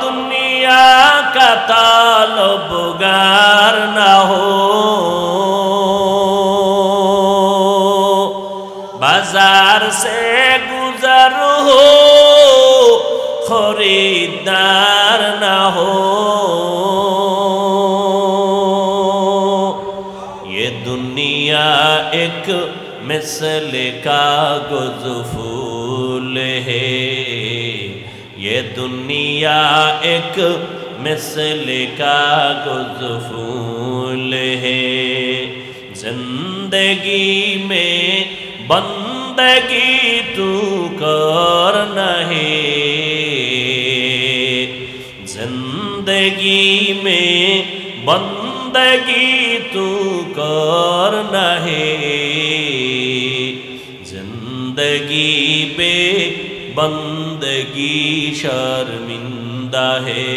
दुनिया का तालबगार ना हो, बाजार से गुजर हो खरीदार ना हो। ये दुनिया एक मिसले कागज फूल है, ये दुनिया एक मिसले कागज फूल है। जिंदगी में बंदगी तू करना है, जिंदगी में बंदगी तू करना है। जिंदगी पे बंदगी शर्मिंदा है,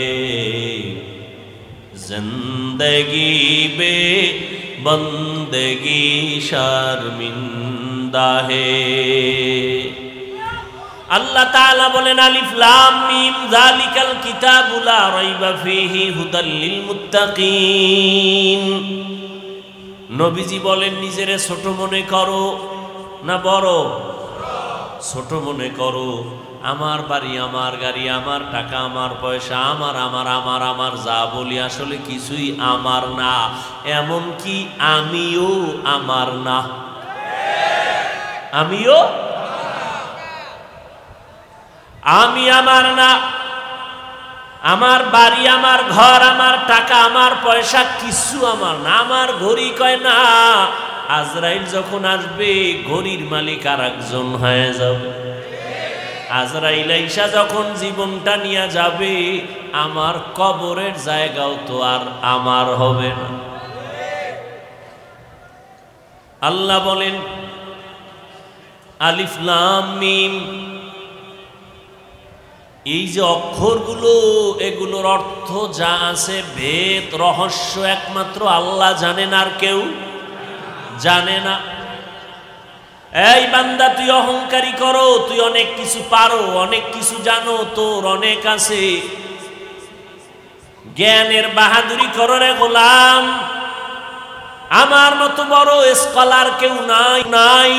जिंदगी बे बंदगी शर्मिंदा है। अल्लाह ताला बोलेन अलिफ लाम मीम जालिकाल किताबु ला राइबा फीहि हुदाल लिल मुत्ताकीन। नबीजी बोलेन নিজেরে ছোট মনে করো না বড়? ছোট মনে করো। আমার বাড়ি, আমার গাড়ি, আমার টাকা, আমার পয়সা, আমার আমার আমার আমার যা বলি আসলে কিছুই আমার না, এমন কি আমিও আমার না। আমিও আমি আমার না। আমার বাড়ি, আমার ঘর, আমার টাকা, আমার পয়সা কিছু আমার না। আমার ঘড়ি কয় না আজরাইল যখন আসবে ঘড়ির মালিক আর একজন হয়ে যাবে। আজরাইল আইসা যখন জীবনটা নিয়ে যাবে আমার কবরের জায়গাও তো আর আমার হবে না। আল্লাহ বলেন আলিফ লাম মিম, এই যে অক্ষরগুলো এগুলোর অর্থ যা আছে ভেদ রহস্য একমাত্র আল্লাহ জানেন, আর কেউ জানে না। এই বান্দা তুই অহংকারী করো, তুই অনেক কিছু পারো, অনেক কিছু জানো, তোর অনেক আছে, জ্ঞানের বাহাদুরি করো রে গোলাম। আমার মতো বড় স্কলার কেউ নাই নাই,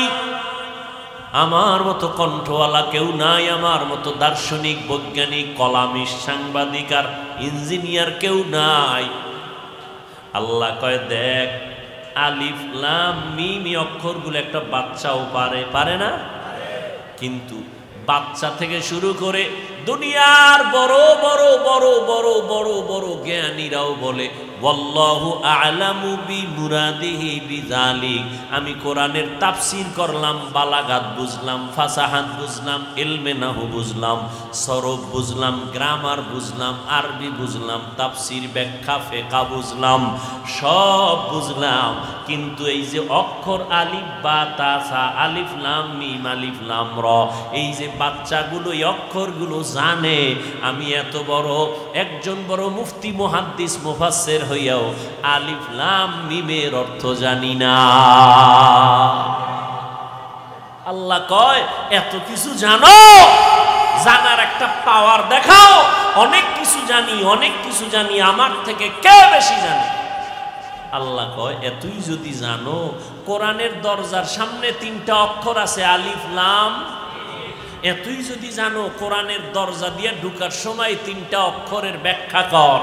আমার মতো কণ্ঠওয়ালা কেউ নাই, আমার মতো দার্শনিক বৈজ্ঞানিক কলামিস্ট সাংবাদিক আর ইঞ্জিনিয়ার কেউ নাই। আল্লাহ কয় দেখ আলিফ লাম মিম অক্ষরগুলো একটা বাচ্চাও পারে না? কিন্তু বাচ্চা থেকে শুরু করে দুনিয়ার বড় বড় বড় বড় বড় বড় জ্ঞানীরাও বলে ওয়াল্লাহু আ'লামু বিমুরাদিহি বিযালিক। আমি কোরআনের তাফসীর করলাম, বালাগাত বুঝলাম, ফাসাহাত বুঝলাম, ইলমে নাহু বুঝলাম, সরফ বুঝলাম, গ্রামার বুঝলাম, আরবি বুঝলাম, তাফসীর ব্যাখ্যা ফিকহ বুঝলাম, সব বুঝলাম। কিন্তু এই যে অক্ষর আলিফ বা তা সা, আলিফ লাম মিম, আলিফ লাম র, এই যে বাচ্চাগুলো এই অক্ষরগুলো জানে, আমি এত বড় একজন বড় মুফতি মুহাদ্দিস মুফাসসির হইয়াও আলিফ লাম মিমের অর্থ জানি না। আল্লাহ কয় এত কিছু জানো, জানার একটা পাওয়ার দেখাও। অনেক কিছু জানি, অনেক কিছু জানি, আমার থেকে কে বেশি জানে? আল্লাহ কয় এতই যদি জানো, কোরআনের দরজার সামনে তিনটা অক্ষর আছে আলিফ লাম। এতই যদি জানো, কোরআনের দরজা দিয়ে ঢুকার সময় তিনটা অক্ষরের ব্যাখ্যা কর।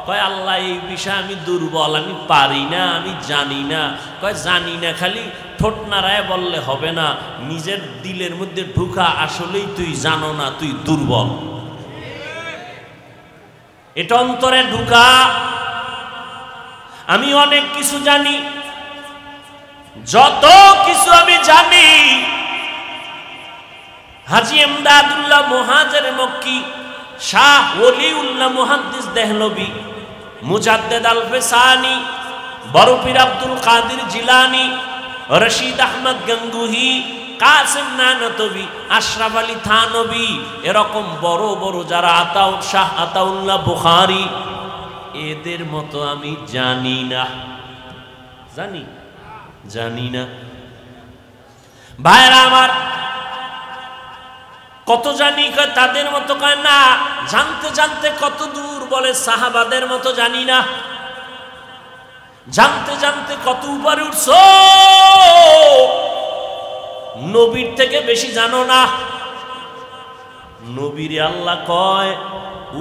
কয় আল্লাহ এই বিষয়ে আমি দুর্বল, আমি পারি না, আমি জানি না। কয় জানি না খালি ঠোঁট নাড়ায় বললে হবে না, নিজের দিলের মধ্যে ঢুকা আসলেই তুই জানো না, তুই দুর্বল। এটা অন্তরে ঢুকা। আমি অনেক কিছু জানি, যত কিছু আমি জানি হাজী ইমদাদুল্লাহ মুহাজির মক্কি, শাহ ওলিউল্লাহ মুহাদ্দিস দেহলভী, মুজাদ্দিদ আল ফিসানি, বড় পীর আব্দুল কাদের জিলানী, রশিদ আহমদ গঙ্গুহি, কাসিম নানতবী, আশরাফ আলী থানবী, এরকম বড় বড় যারা আতাউল শাহ আতাউল্লাহ বুখারী, এদের মতো আমি জানি না। জানি জানি না। ভাইরা আমার, কত জানি কয় তাদের মতো, কয় না, জানতে জানতে কত দূর, বলে সাহাবাদের মতো জানি না। জানতে জানতে কত উপরে উঠছো, নবীর থেকে বেশি জানো না। নবীর আল্লাহ কয়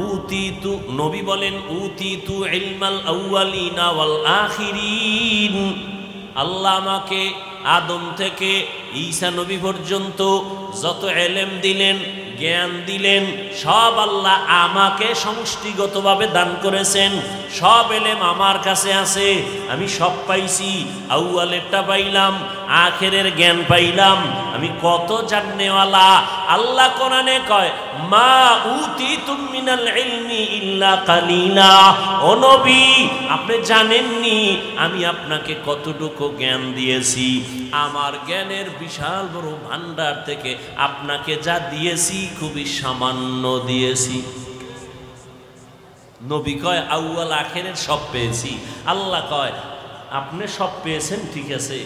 উতিতু, নবী বলেন উতিতু ইলমাল আউয়ালিনা ওয়াল আখিরিন। আল্লাহ আমাকে আদম থেকে ঈসা নবী পর্যন্ত যত ইলম দিলেন, জ্ঞান দিলেন, সব আল্লাহ আমাকে সমষ্টিগতভাবে দান করেছেন। সব ইলম আমার কাছে আছে, আমি সব পাইছি। আউয়ালেরটা পাইলাম, আখেরের জ্ঞান পাইলাম, আমি কত জাননেওয়ালা। আল্লাহ কোরআনে কয় মা উতিতুম মিনাল ইলমি ইল্লা কালিলা। ও নবী, আপনি জানেননি আমি আপনাকে কতটুকু জ্ঞান দিয়েছি। আমার জ্ঞানের বিশাল বড় ভান্ডার থেকে আপনাকে যা দিয়েছি খুবই সামান্য দিয়েছি। নবী কয় আউয়াল আখেরের সব পেয়েছি। আল্লাহ কয় আপনি সব পেয়েছেন ঠিক আছে,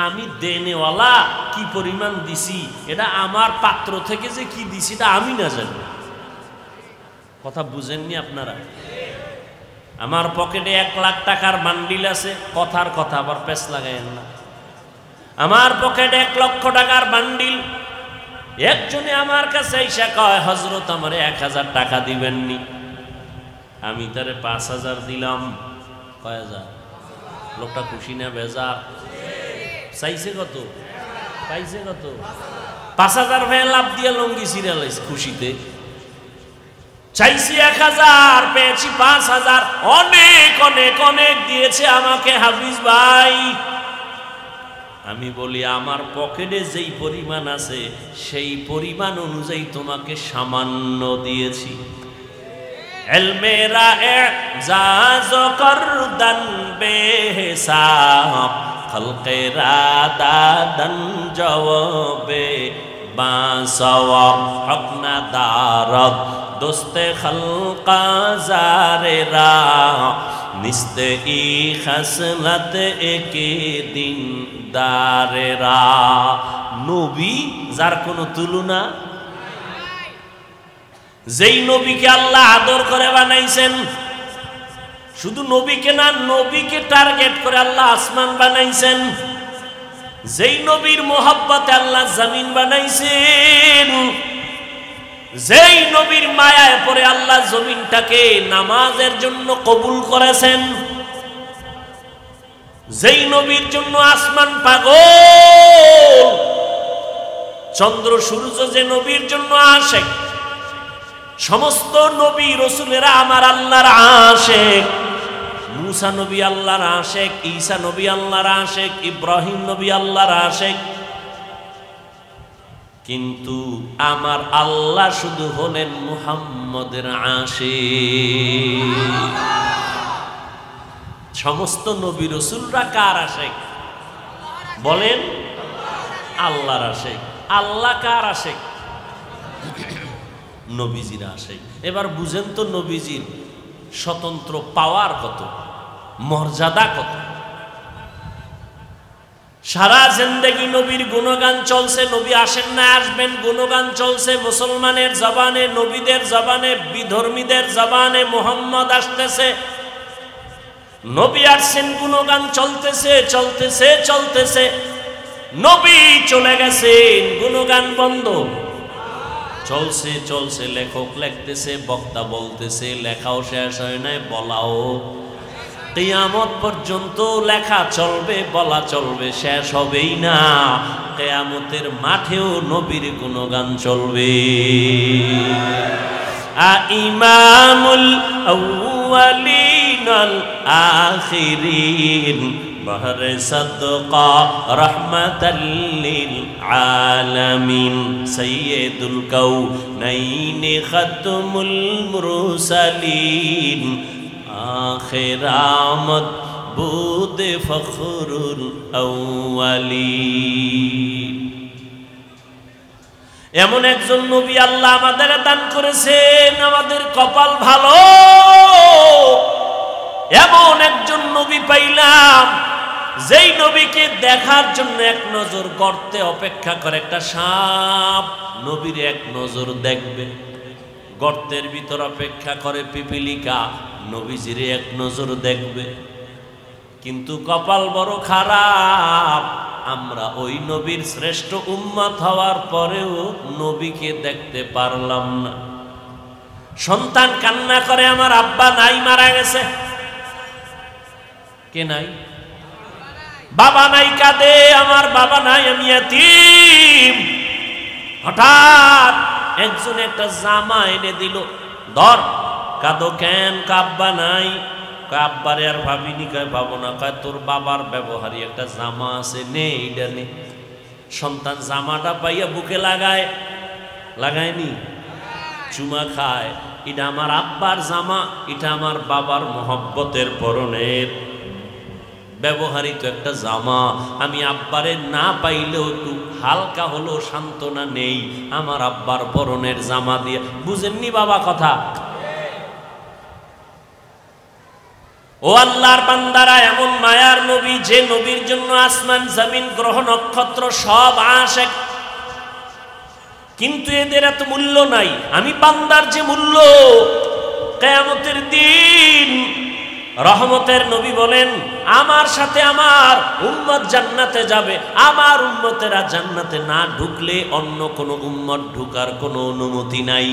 আমি দেনেওয়ালা কি পরিমাণ দিছি, এটা আমার পাত্র থেকে যে কি দিছি এটা আমি না জানি। কথা বুঝেননি আপনারা? আমার পকেটে 1 লাখ টাকার বান্ডিল আছে, কথার কথা আবার পেছ লাগায়েন না। আমার পকেটে 1 লক্ষ টাকার বান্ডিল। একজনে আমার কাছে এসে কয় হযরত আমারে 1000 টাকা দিবেননি। আমি তারে 5000 দিলাম। কয় হাজার? লোকটা খুশি না বেজার? চাইছে কত, পাইছে কত? 5000 ভাই লাভ দিয়ে লঙ্গি সিরিয়াল খুশিতে। চাইছি 1000, পেয়েছি 5000। অনেক অনেক অনেক দিয়েছে আমাকে হাফিজ ভাই। আমি বলি আমার পকেটে যেই পরিমাণ আছে সেই পরিমাণ অনুযায়ী তোমাকে সামান্য দিয়েছি। এলমেরা এজাজ করদান বেহিসাব, খলকেরা দাদান জওয়াবে বাসওয়াব, হকনা দারদ দোস্তে খলকা জারেরা, নিস্তে ই খাসলত একে দিন দারেরা। নবী যার কোনো তুলনা, যেই নবীকে আল্লাহ আদর করে বানাইছেন, শুধু নবীকে না, নবীকে টার্গেট করে আল্লাহ আসমান বানাইছেন। যেই নবীর মোহাব্বতে আল্লাহ জমিন বানাইছেন, যেই নবীর মায়ায় পড়ে আল্লাহ জমিনটাকে নামাজের জন্য কবুল করেছেন, যেই নবীর জন্য আসমান পাগল, চন্দ্র সূর্য যে নবীর জন্য আশেক, সমস্ত নবী রসুলেরা আমার আল্লাহর আশেক। মুসা নবী আল্লাহর আশেক, ঈসা নবী আল্লাহর আশেক, ইব্রাহিম নবী আল্লাহর আশেক। কিন্তু আমার আল্লাহ শুধু হলেন মুহাম্মদের আশেক। সমস্ত নবী রসুলরা কার আশেক বলেন? আল্লাহর আশেক। আল্লাহ কার আশেক? নবীজির আশেক। এবার বুঝেন তো নবীজির স্বতন্ত্র পাওয়ার কত, মর্যাদা কত। সারা জিন্দেগি নবীর গুণগান চলছে। নবী আসেন না, আসবেন, গুণগান চলছে মুসলমানের জবানে, নবীদের জবানে, বিধর্মীদের জবানে মুহাম্মদ আসতেছে, নবী আসছেন, গুণগান চলতেছে চলতেছে চলতেছে। নবী চলে গেছেন, গুণগান বন্ধ। চলছে চলছে, লেখক লিখতেছে, বক্তা বলতেছে, লেখাও শেষ হয় নাই, বলাও। কিয়ামত পর্যন্ত লেখা চলবে, বলা চলবে, শেষ হবেই না। কিয়ামতের মাঠেও নবীর গুণগান চলবে। ইমামুল আউয়ালিন আল আখিরিন, বহরে সাদকা রহমাতাল লিল আলামিন, সাইয়্যিদুল কাউনাইন খাতমুল মুরসালিন, আখির আমদ বুদ ফখরুল আউয়ালিন। এমন একজন নবী আল্লাহ আমাদের দান করেছেন, আমাদের কপাল ভালো। এমন একজন নবী পাইলাম, যেই নবীকে দেখার জন্য এক নজর গর্তে অপেক্ষা করে একটা সাপ নবীর এক নজর দেখবে, গর্তের ভিতর অপেক্ষা করে পিপিলিকা নবীজির এক নজর দেখবে। কিন্তু কপাল বড় খারাপ, আমরা ওই নবীর শ্রেষ্ঠ উম্মত হওয়ার পরেও নবীকে দেখতে পারলাম না। সন্তান কান্না করে আমার আব্বা নাই, মারা গেছে। কে নাই? বাবা নাই, কাঁদে আমার বাবা নাই, আমি ইয়াতীম। হঠাৎ একজন একটা জামা এনে দিল, ধর। কাঁদো কেন? আব্বা নাই। আব্বারে আর ভাবিনি, কয় পাবো না। কয় তোর বাবার ব্যবহারী একটা জামা আছে, নে এইটা নে। সন্তান জামাটা পাইয়া বুকে লাগায়, লাগায়নি, চুমা খায়। এটা আমার আব্বার জামা, এটা আমার বাবার মোহব্বতের পরনের ব্যবহারিত একটা জামা। আমি আব্বারে না পাইলেও একটু হালকা হলো সান্ত্বনা নেই আমার আব্বার পরনের জামা দিয়ে। বুঝেননি বাবা কথা? ও আল্লাহর বান্দারা, এমন মায়ার নবী, যে নবীর জন্য আসমান জমিন গ্রহ নক্ষত্র সব আশেক, কিন্তু এদের এত মূল্য নাই। আমি বান্দার যে মূল্য, কিয়ামতের দিন রহমতের নবী বলেন, আমার সাথে আমার উম্মত জান্নাতে যাবে। আমার উম্মতেরা জান্নাতে না ঢুকলে অন্য কোন উম্মত ঢুকার কোনো অনুমতি নাই।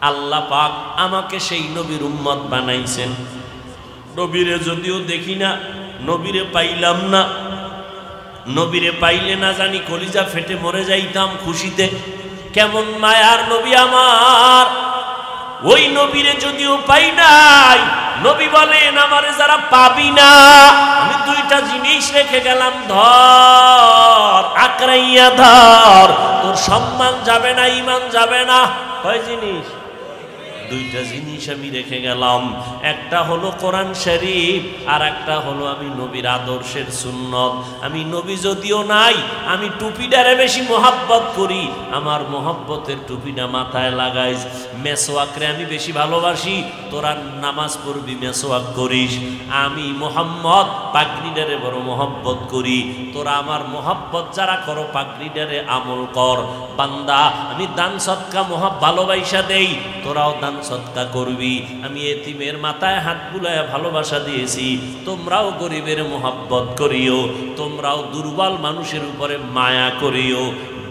আল্লাহ পাক আমাকে সেই নবীর উম্মত বানাইছেন। নবীরে যদিও দেখি না, নবীরে পাইলাম না, নবীরে পাইলে না জানি কলিজা ফেটে মরে যাইতাম খুশিতে। কেমন মায়ার নবী আমার! ওই নবীরে যদিও পাই নাই, নবী বলেন আমারে যারা পাবি না, আমি দুইটা জিনিস রেখে গেলাম, ধর, আকড়াইয়া ধর, তোর সম্মান যাবে না, ঈমান যাবে না। কয় জিনিস? দুইটা জিনিস আমি রেখে গেলাম। একটা হলো কোরআন শরীফ, আর একটা হলো আমি নবীর আদর্শের সুন্নত। আমি নবী যদিও নাই, আমি টুপিটারে বেশি মোহাব্বত করি, আমার মোহাব্বতের টুপিটা মাথায় লাগাইস। মেসওয়াকরে আমি বেশি ভালোবাসি, তোরা নামাজ পড়বি মেসওয়াক করিস। আমি মোহাম্মদ পাগড়িটারে বড় মোহাব্বত করি, তোরা আমার মোহাব্বত যারা করো পাগড়িটারে আমল কর। বান্দা, আমি দান সদকা ভালোবাসা দেই, তোরাও দান সদকা করবি। আমি এতিমের মাথায় হাত বুলায় ভালোবাসা দিয়েছি, তোমরাও গরিবের মোহাব্বত করিও, তোমরাও দুর্বল মানুষের উপরে মায়া করিও,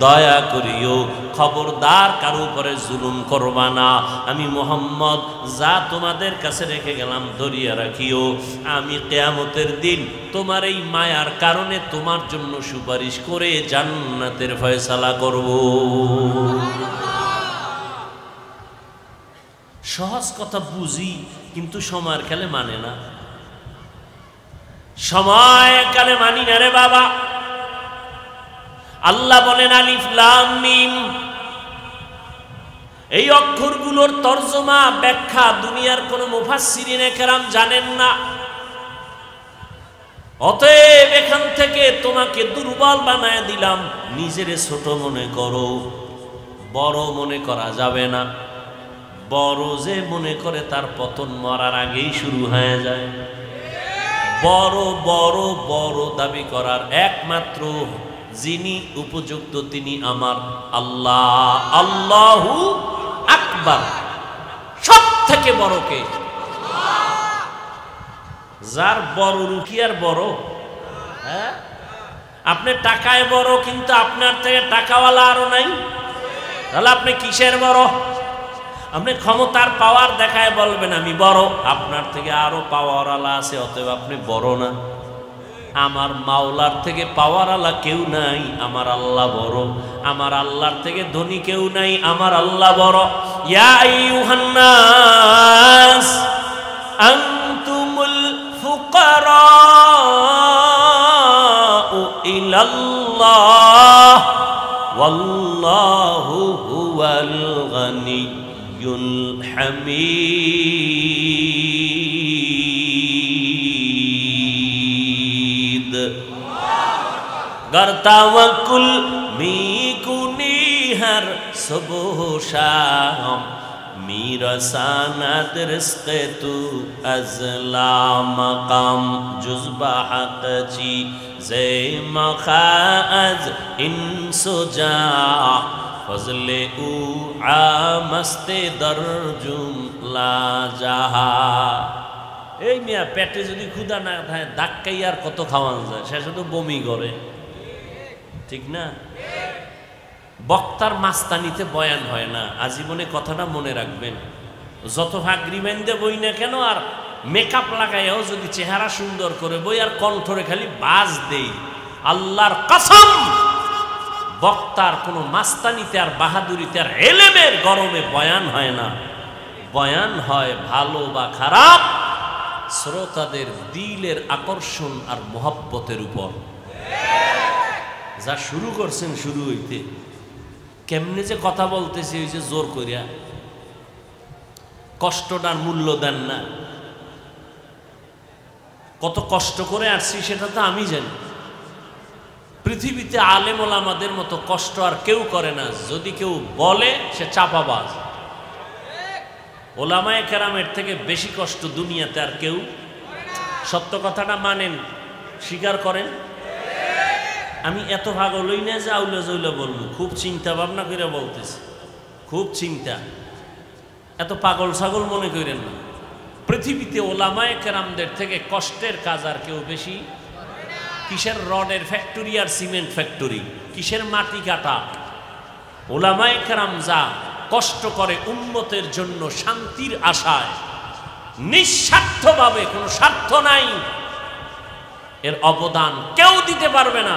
দয়া করিও। খবরদার কারো উপরে জুলুম করবা না। আমি মুহাম্মদ যা তোমাদের কাছে রেখে গেলাম ধরিয়া রাখিও। আমি কিয়ামতের দিন তোমার এই মায়ার কারণে তোমার জন্য সুপারিশ করে জান্নাতের ফয়সালা করব। সহজ কথা বুঝি, কিন্তু সময়ের কালে মানে না। সময় কালে মানি না রে বাবা। আল্লাহ বলেন আলিফ লাম মিম, এই অক্ষরগুলোর তরজমা ব্যাখ্যা দুনিয়ার কোন মুফাসসিরিনে কেরাম জানেন না। অতএব এখান থেকে তোমাকে দুর্বল বানায় দিলাম, নিজেরে ছোট মনে করো, বড় মনে করা যাবে না। বড় যে মনে করে তার পতন মরার আগেই শুরু হয়ে যায়। বড় বড় বড় দাবি করার একমাত্র যিনি উপযুক্ত তিনি আমার আল্লাহ। আল্লাহু আকবার। সব থেকে বড় কে? যার বড় রুকি আর বড়। হ্যাঁ, আপনি টাকায় বড়, কিন্তু আপনার থেকে টাকাওয়ালা আরো নাই, তাহলে আপনি কিসের বড়? আপনি ক্ষমতার পাওয়ার দেখায় বলবেন আমি বড়, আপনার থেকে আরো পাওয়ারওয়ালা আছে, অতএব আপনি বড় না। আমার মাওলার থেকে পাওয়ারওয়ালা কেউ নাই, আমার আল্লাহ বড়। আমার আল্লাহর থেকে ধনী কেউ নাই, আমার আল্লাহ বড়। ইয়া আইয়ুহান নাস আনতুমুল ফুকারাউ ইলাল্লাহ ওয়াল্লাহু হুয়াল গানিয়্যুল হামিদ। गर तवक्कुल मी कुनी हर सुबह शाम, मी رساند رزق تو ازلا مقام جزبہ حق چی زی مخاز انسجا فضل او عامست در جملا جہا এই মিয়া পেটে যদি ক্ষুধা না থাকে ধাক্কাই আর কত খাওয়ানো যায়, সে শুধু বমি করে, ঠিক না? বক্তার মাস্তানিতে বয়ান হয় না, আজীবনে কথাটা মনে রাখবেন। যত ভাগরি বান্ধে বই না কেন আর মেকআপ লাগাইও যদি চেহারা সুন্দর করে বই আর কণ্ঠরে খালি বাজ দেই, আল্লাহর কসম বক্তার কোনো মাস্তানিতে আর বাহাদুরিতে আর এলেমের গরমে বয়ান হয় না। বয়ান হয় ভালো বা খারাপ শ্রোতাদের দিলের আকর্ষণ আর মোহাব্বতের উপর। যা শুরু করছেন শুরু হইতে কেমনে যে কথা বলতেছে ওই যে জোর করিয়া, কষ্টটার মূল্য দেন না। কত কষ্ট করে আসছি সেটা তো আমি জানি। পৃথিবীতে আলেম ওলামাদের মতো কষ্ট আর কেউ করে না। যদি কেউ বলে সে চাপাবাজ। ওলামায়ে কেরামের থেকে বেশি কষ্ট দুনিয়াতে আর কেউ, সত্য কথাটা মানেন, স্বীকার করেন। আমি এত ভাগল হই না যে আউলে জৌলে বলবো, খুব চিন্তা ভাবনা করে বলতেছি, খুব চিন্তা, এত পাগল ছাগল মনে করেন না। পৃথিবীতে ওলামায়ে কেরামদের থেকে কষ্টের কাজ আর কেউ বেশি। কিসের রডের ফ্যাক্টরি আর সিমেন্ট ফ্যাক্টরি, কিসের মাটি কাটা। ওলামায়ে কেরাম যা কষ্ট করে উম্মতের জন্য শান্তির আশায়, নিঃস্বার্থভাবে, কোনো স্বার্থ নাই, এর অবদান কেউ দিতে পারবে না।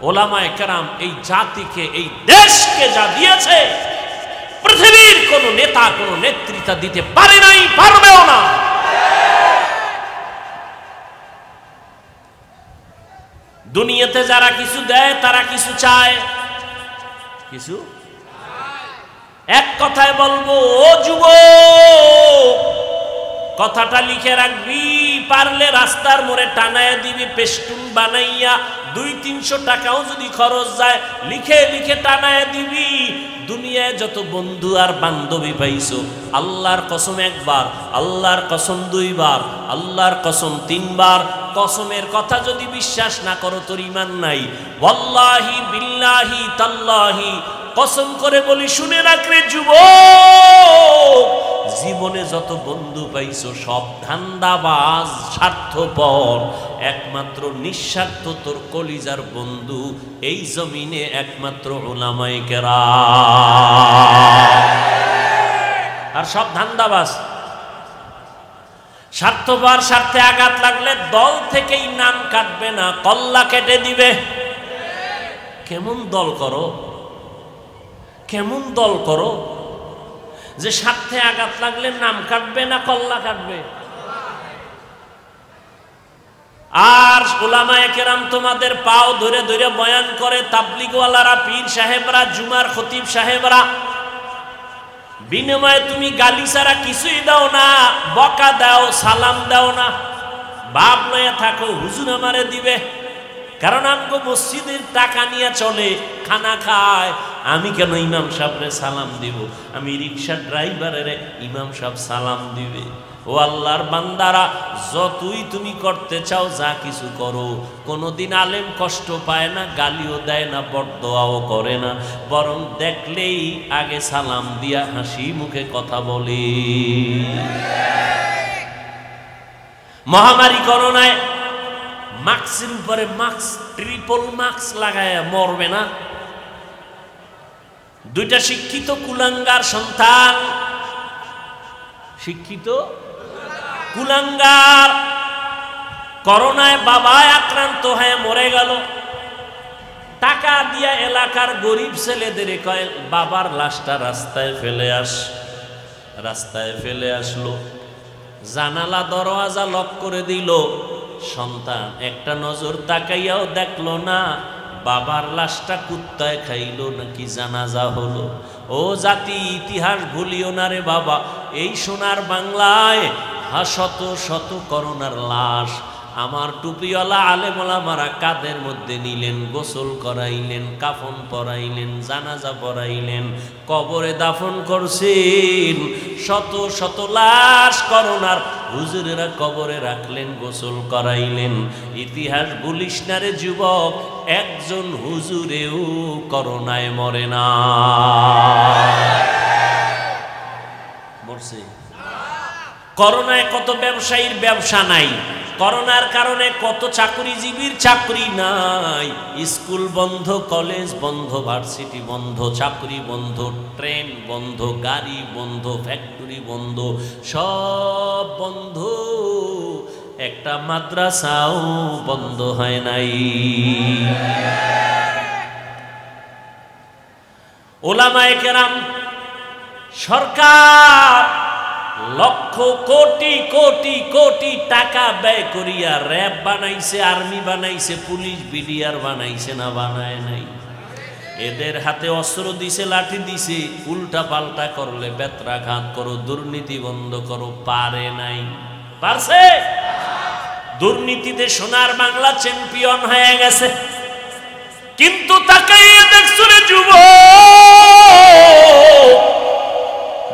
ওলামায়ে কেরাম এই জাতিকে, এই দেশকে যা দিয়েছে পৃথিবীর কোন নেতা, কোন নেতৃত্ব দিতে পারে নাই, পারবেও না। দুনিয়াতে যারা কিছু দেয় তারা কিছু চায়, কিছু। এক কথায় বলবো, ও যুবক, কথাটা লিখে রাখবি, পারলে রাস্তার মোড়ে টানায় দিবি পেস্টুন বানাইয়া, 200-300 টাকাও যদি খরচ যায় লিখে লিখে টানায় দিবি। দুনিয়ায় যত বন্ধু আর বান্ধবী পাইছো, আল্লাহর কসম একবার, আল্লাহর কসম 2 বার, আল্লাহর কসম 3 বার, কসমের কথা যদি বিশ্বাস না করো তোর ঈমান নাই। ওয়াল্লাহি বিল্লাহি তাল্লাহি কসম করে বলি, শুনে রাখরে যুবক, জীবনে যত বন্ধু পাইছো সব ধান্দাবাজ, স্বার্থপর। একমাত্র নিঃস্বার্থ তোর কলিজার বন্ধু এই জমিনে একমাত্র উলামায়ে কেরাম। আর সব ধান্দাবাজ, স্বার্থপর। স্বার্থে আঘাত লাগলে দল থেকেই নাম কাটবে না, কল্লা কেটে দিবে। কেমন দল করো, কেমন দল করো যে স্বার্থে আঘাত লাগলে নাম কাটবে না, কল্লা কাটবে। আর উলামায়ে কেরাম তোমাদের পাও ধরে ধরে বয়ান করে, তাবলিগওয়ালারা, পীর সাহেবরা, জুমার খতিব সাহেবরা, বিনিময়ে তুমি গালি ছাড়া কিছুই দাও না, বকা দাও, সালাম দাও না, বাপ লয়ে থাকো হুজুর আমারে দিবে। কারণ আমগো মসজিদের টাকা নিয়ে চলে, খানা খায়। আমি কেন ইমাম সাহেবরে সালাম দিব? আমি রিক্সার ড্রাইভারের ইমাম সাহেব সালাম দিবে। ও আল্লাহর বান্দারা, যতই তুমি করতে চাও, যা কিছু করো, কোনোদিন আলেম কষ্ট পায় না, গালিও দেয় না, বরদোয়াও করে না, বরং দেখলেই আগে সালাম দিয়া হাসি মুখে কথা বলে। মহামারী করোনায় মাস্কের উপরে মাস্ক, ট্রিপল মাস্ক লাগায় মরবে না। 2টা শিক্ষিত কুলাঙ্গার সন্তান, শিক্ষিত কুলাঙ্গার, করোনায় বাবায় আক্রান্ত হয়ে মরে গেল। টাকা দিয়া এলাকার গরিব ছেলেদের কয় বাবার লাশটা রাস্তায় ফেলে আস। রাস্তায় ফেলে আসলো, জানালা দরওয়াজা লক করে দিল। সন্তান একটা নজর তাকাইয়াও দেখলো না বাবার লাশটা কুত্তায় খাইলো নাকি জানাজা হলো। ও জাতি, ইতিহাস ভুলিও না রে বাবা। এই সোনার বাংলায় শত শত করোনার লাশ আমার টুপিওয়ালা আলেম ওলামারা কাঁধের মধ্যে নিলেন, গোসল করাইলেন, কাফন পরাইলেন, জানাজা পরাইলেন, কবরে দাফন করছেন। শত শত লাশ করোনার হুজুরেরা কবরে রাখলেন, গোসল করাইলেন। ইতিহাস বলিস না রে যুবক, একজন হুজুরেও করোনায় মরে না। মরছে? করোনায় কত ব্যবসায়ীর ব্যবসা নাই, করোনার কারণে কত চাকরিজীবীর চাকরি নাই, স্কুল বন্ধ, কলেজ বন্ধ, ভার্সিটি বন্ধ, চাকরি বন্ধ, ট্রেন বন্ধ, গাড়ি বন্ধ, ফ্যাক্টরি বন্ধ, সব বন্ধ। একটা মাদ্রাসাও বন্ধ হয় নাই। ওলামায়ে কেরাম, সরকার লক্ষ কোটি কোটি কোটি টাকা ব্যয় করিয়া র্যাব বানাইছে, আর্মি বানাইছে, পুলিশ বিডিআর বানাইছে, না বানায় নাই? এদের হাতে অস্ত্র দিছে, লাঠি দিছে, উল্টা পাল্টা করলে বেত্রাঘাত করো, দুর্নীতি বন্ধ করো, পারে নাই? পারছে? দুর্নীতিতে সোনার বাংলা চ্যাম্পিয়ন হয়ে গেছে। কিন্তু তাকাইয়ে দেখছো রে যুবক,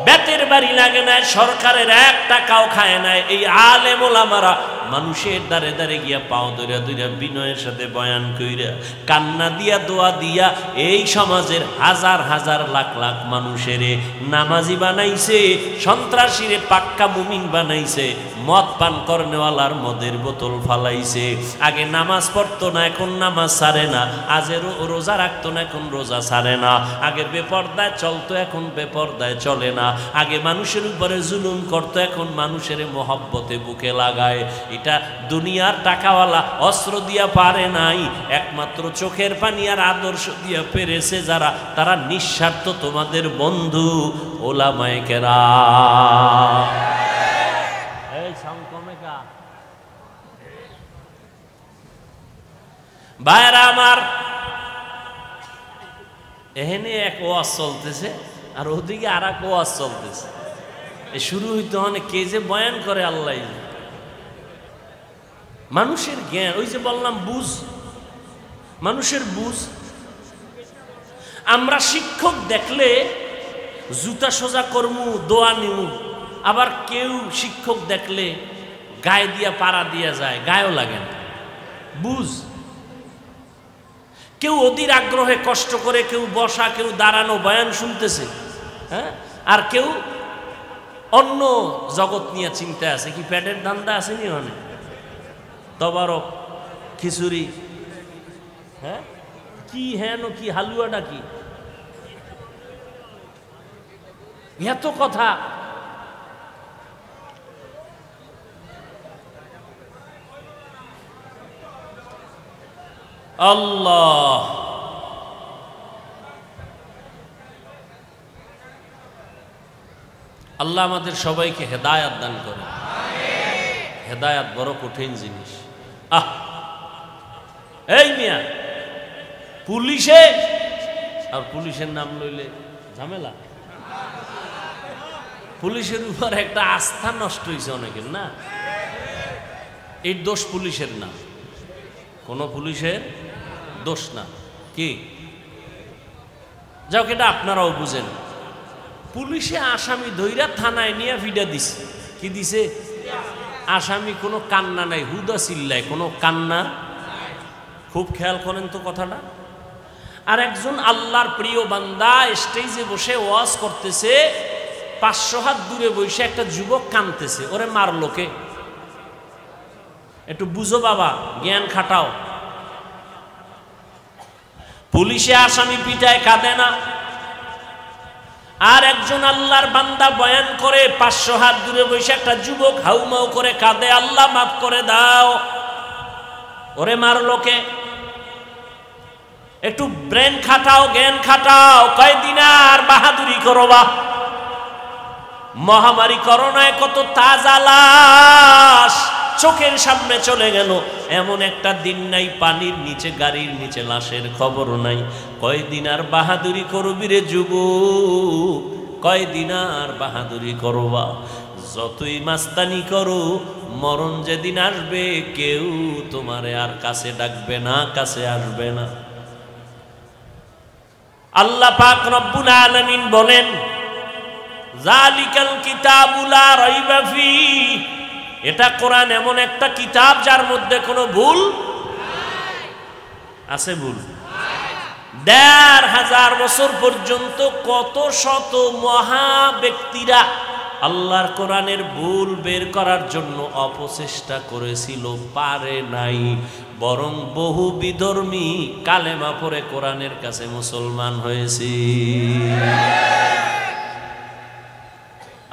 বেতের বাড়ি লাগে না, সরকারের 1 টাকাও খায় না। এই আলেম ওলামারা মানুষের দ্বারে দ্বারে গিয়া পাও ধইরা ধইরা বিনয়ের সাথে বয়ান কইরা, কান্না দিয়া, দোয়া দিয়া এই সমাজের হাজার হাজার লাখ লাখ মানুষের নামাজি বানাইছে, সন্ত্রাসীরে পাক্কা মুমিন বানাইছে, মদ পান করনেওয়ালার মদের বোতল ফালাইছে। আগে নামাজ পড়তো না, এখন নামাজ ছাড়ে না। আগে রোজা রাখতো না, এখন রোজা ছাড়ে না। আগে বেপরদায় চলতো, এখন বেপরদায় চলে না। আগে মানুষের উপরে জুলুম করতো, এখন মানুষের মহব্বতে বুকে লাগায়। এটা দুনিয়ার টাকাওয়ালা অস্ত্র দিয়া পারে নাই, একমাত্র চোখের পানি আর আদর্শ দিয়া পেরেছে যারা, তারা নিঃস্বার্থ তোমাদের বন্ধু ওলামায়ে কেরাম। এই সাউন্ড কমে কা ভাইরা আমার, এখানে এক ওয়াজ চলতেছে আর ওদিকে আর এক ওয়াজ চলতেছে। শুরু হইতে অনেক কে যে বয়ান করে আল্লাহ। মানুষের জ্ঞান, ওই যে বললাম বুঝ, মানুষের বুঝ। আমরা শিক্ষক দেখলে জুতা সোজা করমু, দোয়া নিমু, আবার কেউ শিক্ষক দেখলে গায়ে দিয়া পাড়া দিয়া যায়, গায়েও লাগে না। বুঝ। কেউ অধীর আগ্রহে কষ্ট করে, কেউ বসা, কেউ দাঁড়ানো বয়ান শুনতেছে, হ্যাঁ, আর কেউ অন্য জগৎ নিয়ে চিন্তা আছে। কি পেটের ধান্দা আছে নি অনেক, তবারক, খিচুড়ি, হ্যাঁ, কি হেন কি হালুয়াটা কি, এত কথা। আল্লাহ আল্লাহ আমাদের সবাইকে হেদায়াত দান করে। হেদায়াত বড় কঠিন জিনিস। এই মিয়া, পুলিশে আর পুলিশের নাম লইলে ঝামেলা। পুলিশের উপর একটা আস্থা নষ্ট হয়েছে অনেকের, না? এই দোষ পুলিশের না, কোন পুলিশের দোষ না। কি যাও, এটা আপনারাও বুঝেন। পুলিশে আসামি ধইরা থানায় নিয়ে ভিডা দিছে। কি দিছে? আসামি কোনো কান্না নাই, হুদা চিল্লায়, কোনো কান্না। খুব খেয়াল করেন তো কথাটা। আর একজন আল্লাহর প্রিয় বান্দা স্টেজে বসে ওয়াজ করতেছে, 500 হাত দূরে বসে একটা যুবক কাঁদতেছে। ওরে মারলো কে? একটু বুঝো বাবা, জ্ঞান খাটাও। পুলিশে আসামি পিটায়, কাঁদে না। আর একজন আল্লাহর বান্দা বয়ান করে, 500 হাত দূরে বসে একটা যুবক হাউমাউ করে কাঁদে, আল্লাহ মাফ করে দাও। ওরে মারলো কে? একটু ব্রেন খাটাও, জ্ঞান খাটাও। কয়দিন আর বাহাদুরি করবা? মহামারী করোনায় কত তাজা লাশ চোখের সামনে চলে গেল। এমন একটা দিন নাই পানির নিচে, গাড়ির নিচে লাশের খবর নাই। কয়দিন আর বাহাদুরি করবি রে যুবক? কয়দিন আর বাহাদুরি করবা? যতই মাস্তানি করো, মরণ যেদিন আসবে কেউ তোমারে আর কাছে ডাকবে না, কাছে আসবে না। আল্লাহ পাক রব্বুল আলামিন বলেন, জালিকাল কিতাবু লা রাইবা ফি, এটা কোরআন এমন একটা কিতাব যার মধ্যে কোনো ভুল আছে? ভুল ১৫০০ বছর পর্যন্ত কত শত মহা ব্যক্তিরা আল্লাহর কোরআনের ভুল বের করার জন্য অপচেষ্টা করেছিল, পারে নাই। বরং বহু বিধর্মী কালেমা পড়ে কোরআনের কাছে মুসলমান হয়েছে।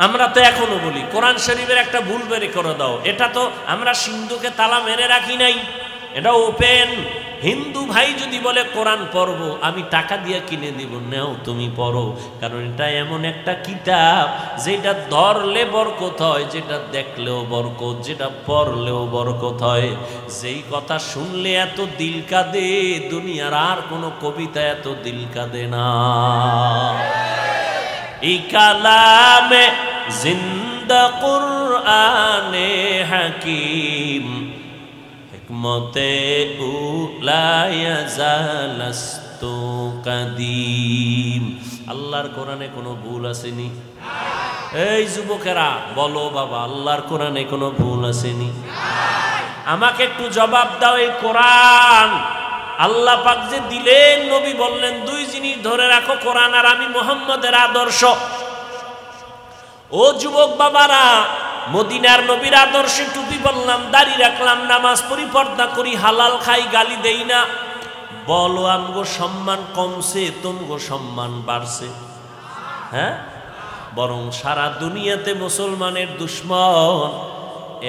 আমরা তো এখনো বলি কোরআন শরীফের একটা ভুল বের করে দাও, এটা তো আমরা সিন্ধুকে তালা মেরে রাখি নাই, এটা ওপেন। হিন্দু ভাই যদি বলে কোরআন পড়বো, আমি টাকা দিয়ে কিনে দিব, নেও তুমি পড়ো, কারণ এটা এমন একটা কিতাব যেটা ধরলে বরকত হয়, যেটা দেখলেও বরকত, যেটা পড়লেও বরকত হয়। যেই কথা শুনলে এত দিল কাঁদে, দুনিয়ার আর কোনো কবিতা এত দিল কাঁদে না। এই কালামে জিন্দা কুরআনে হাকিম, হিকমতে উলা ইয়াজালাস্তু কাদিম। আল্লাহর কোরআনে কোনো ভুল আসেনি? এই যুবকেরা বলো বাবা, আল্লাহর কোরআনে কোনো ভুল আসেনি? আমাকে একটু জবাব দাও। এই কোরআন আল্লাহ পাক যে দিলেন, নবী বললেন দুই জিনিস ধরে রাখো, কোরআন আর আমি মুহাম্মদের আদর্শ। ও যুবক বাবারা, মদিনার নবীর আদর্শে টুপি বললাম, দাড়ি রাখলাম, নামাজ পড়ি, পর্দা করি, হালাল খাই, গালি দেই না। বলো আমগো সম্মান কমছে, তুমগো সম্মান বাড়ছে? হ্যাঁ, বরং সারা দুনিয়াতে মুসলমানের দুশ্মন।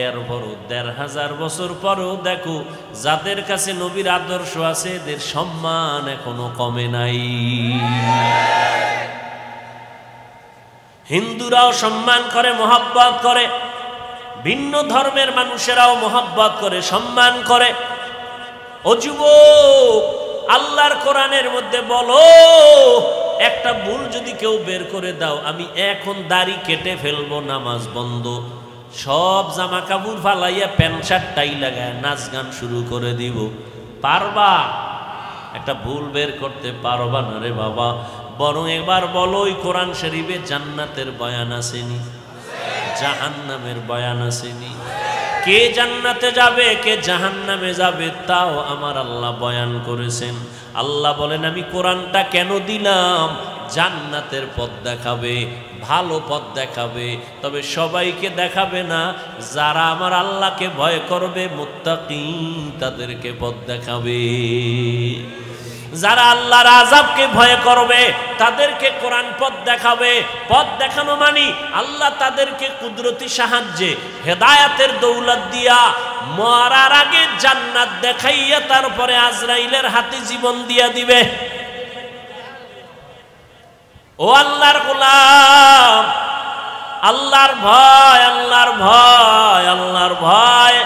এর বড় ১৫০০ বছর পরেও দেখো যাদের কাছে নবীর আদর্শ আছে, এদের সম্মান এখনো কমে নাই। হিন্দুরাও সম্মান করে, মহব্বত করে, ভিন্ন ধর্মের মানুষেরাও মহব্বত করে, সম্মান করে। ও যুবক, আল্লাহর কোরআনের মধ্যে বলো একটা ভুল যদি কেউ বের করে দাও, আমি এখন দাড়ি কেটে ফেলবো, নামাজ বন্ধ, সব জামা কাপড় ফালাইয়া প্যান্ট শার্ট টাই লাগায় নাচ গান শুরু করে দিব, পারবা? একটা ভুল বের করতে পারবা না রে বাবা। বরং এবার বলো, ওই কোরআন শরীফে জান্নাতের বয়ান আসেনি? জাহান্নামের বয়ান আসেনি? কে জান্নাতে যাবে, কে জাহান্নামে যাবে, তাও আমার আল্লাহ বয়ান করেছেন। আল্লাহ বলেন, আমি কোরআনটা কেন দিলাম? জান্নাতের পথ দেখাবে, ভালো পথ দেখাবে, তবে সবাইকে দেখাবে না। যারা আমার আল্লাহকে ভয় করবে, মুত্তাকি, তাদেরকে পথ দেখাবে। যারা আল্লাহর আযাবকে ভয় করবে, তাদেরকে কোরআন পথ দেখাবে। পথ দেখানো মানে আল্লাহ তাদেরকে কুদরতি সাহায্যে, হেদায়াতের দৌলত দিয়া, মরার আগে জান্নাত দেখাইয়া তারপরে আজরাইলের হাতে জীবন দিয়া দিবে। ও আল্লাহর গোলাম, আল্লাহর ভয়, আল্লাহর ভয়, আল্লাহর ভয়।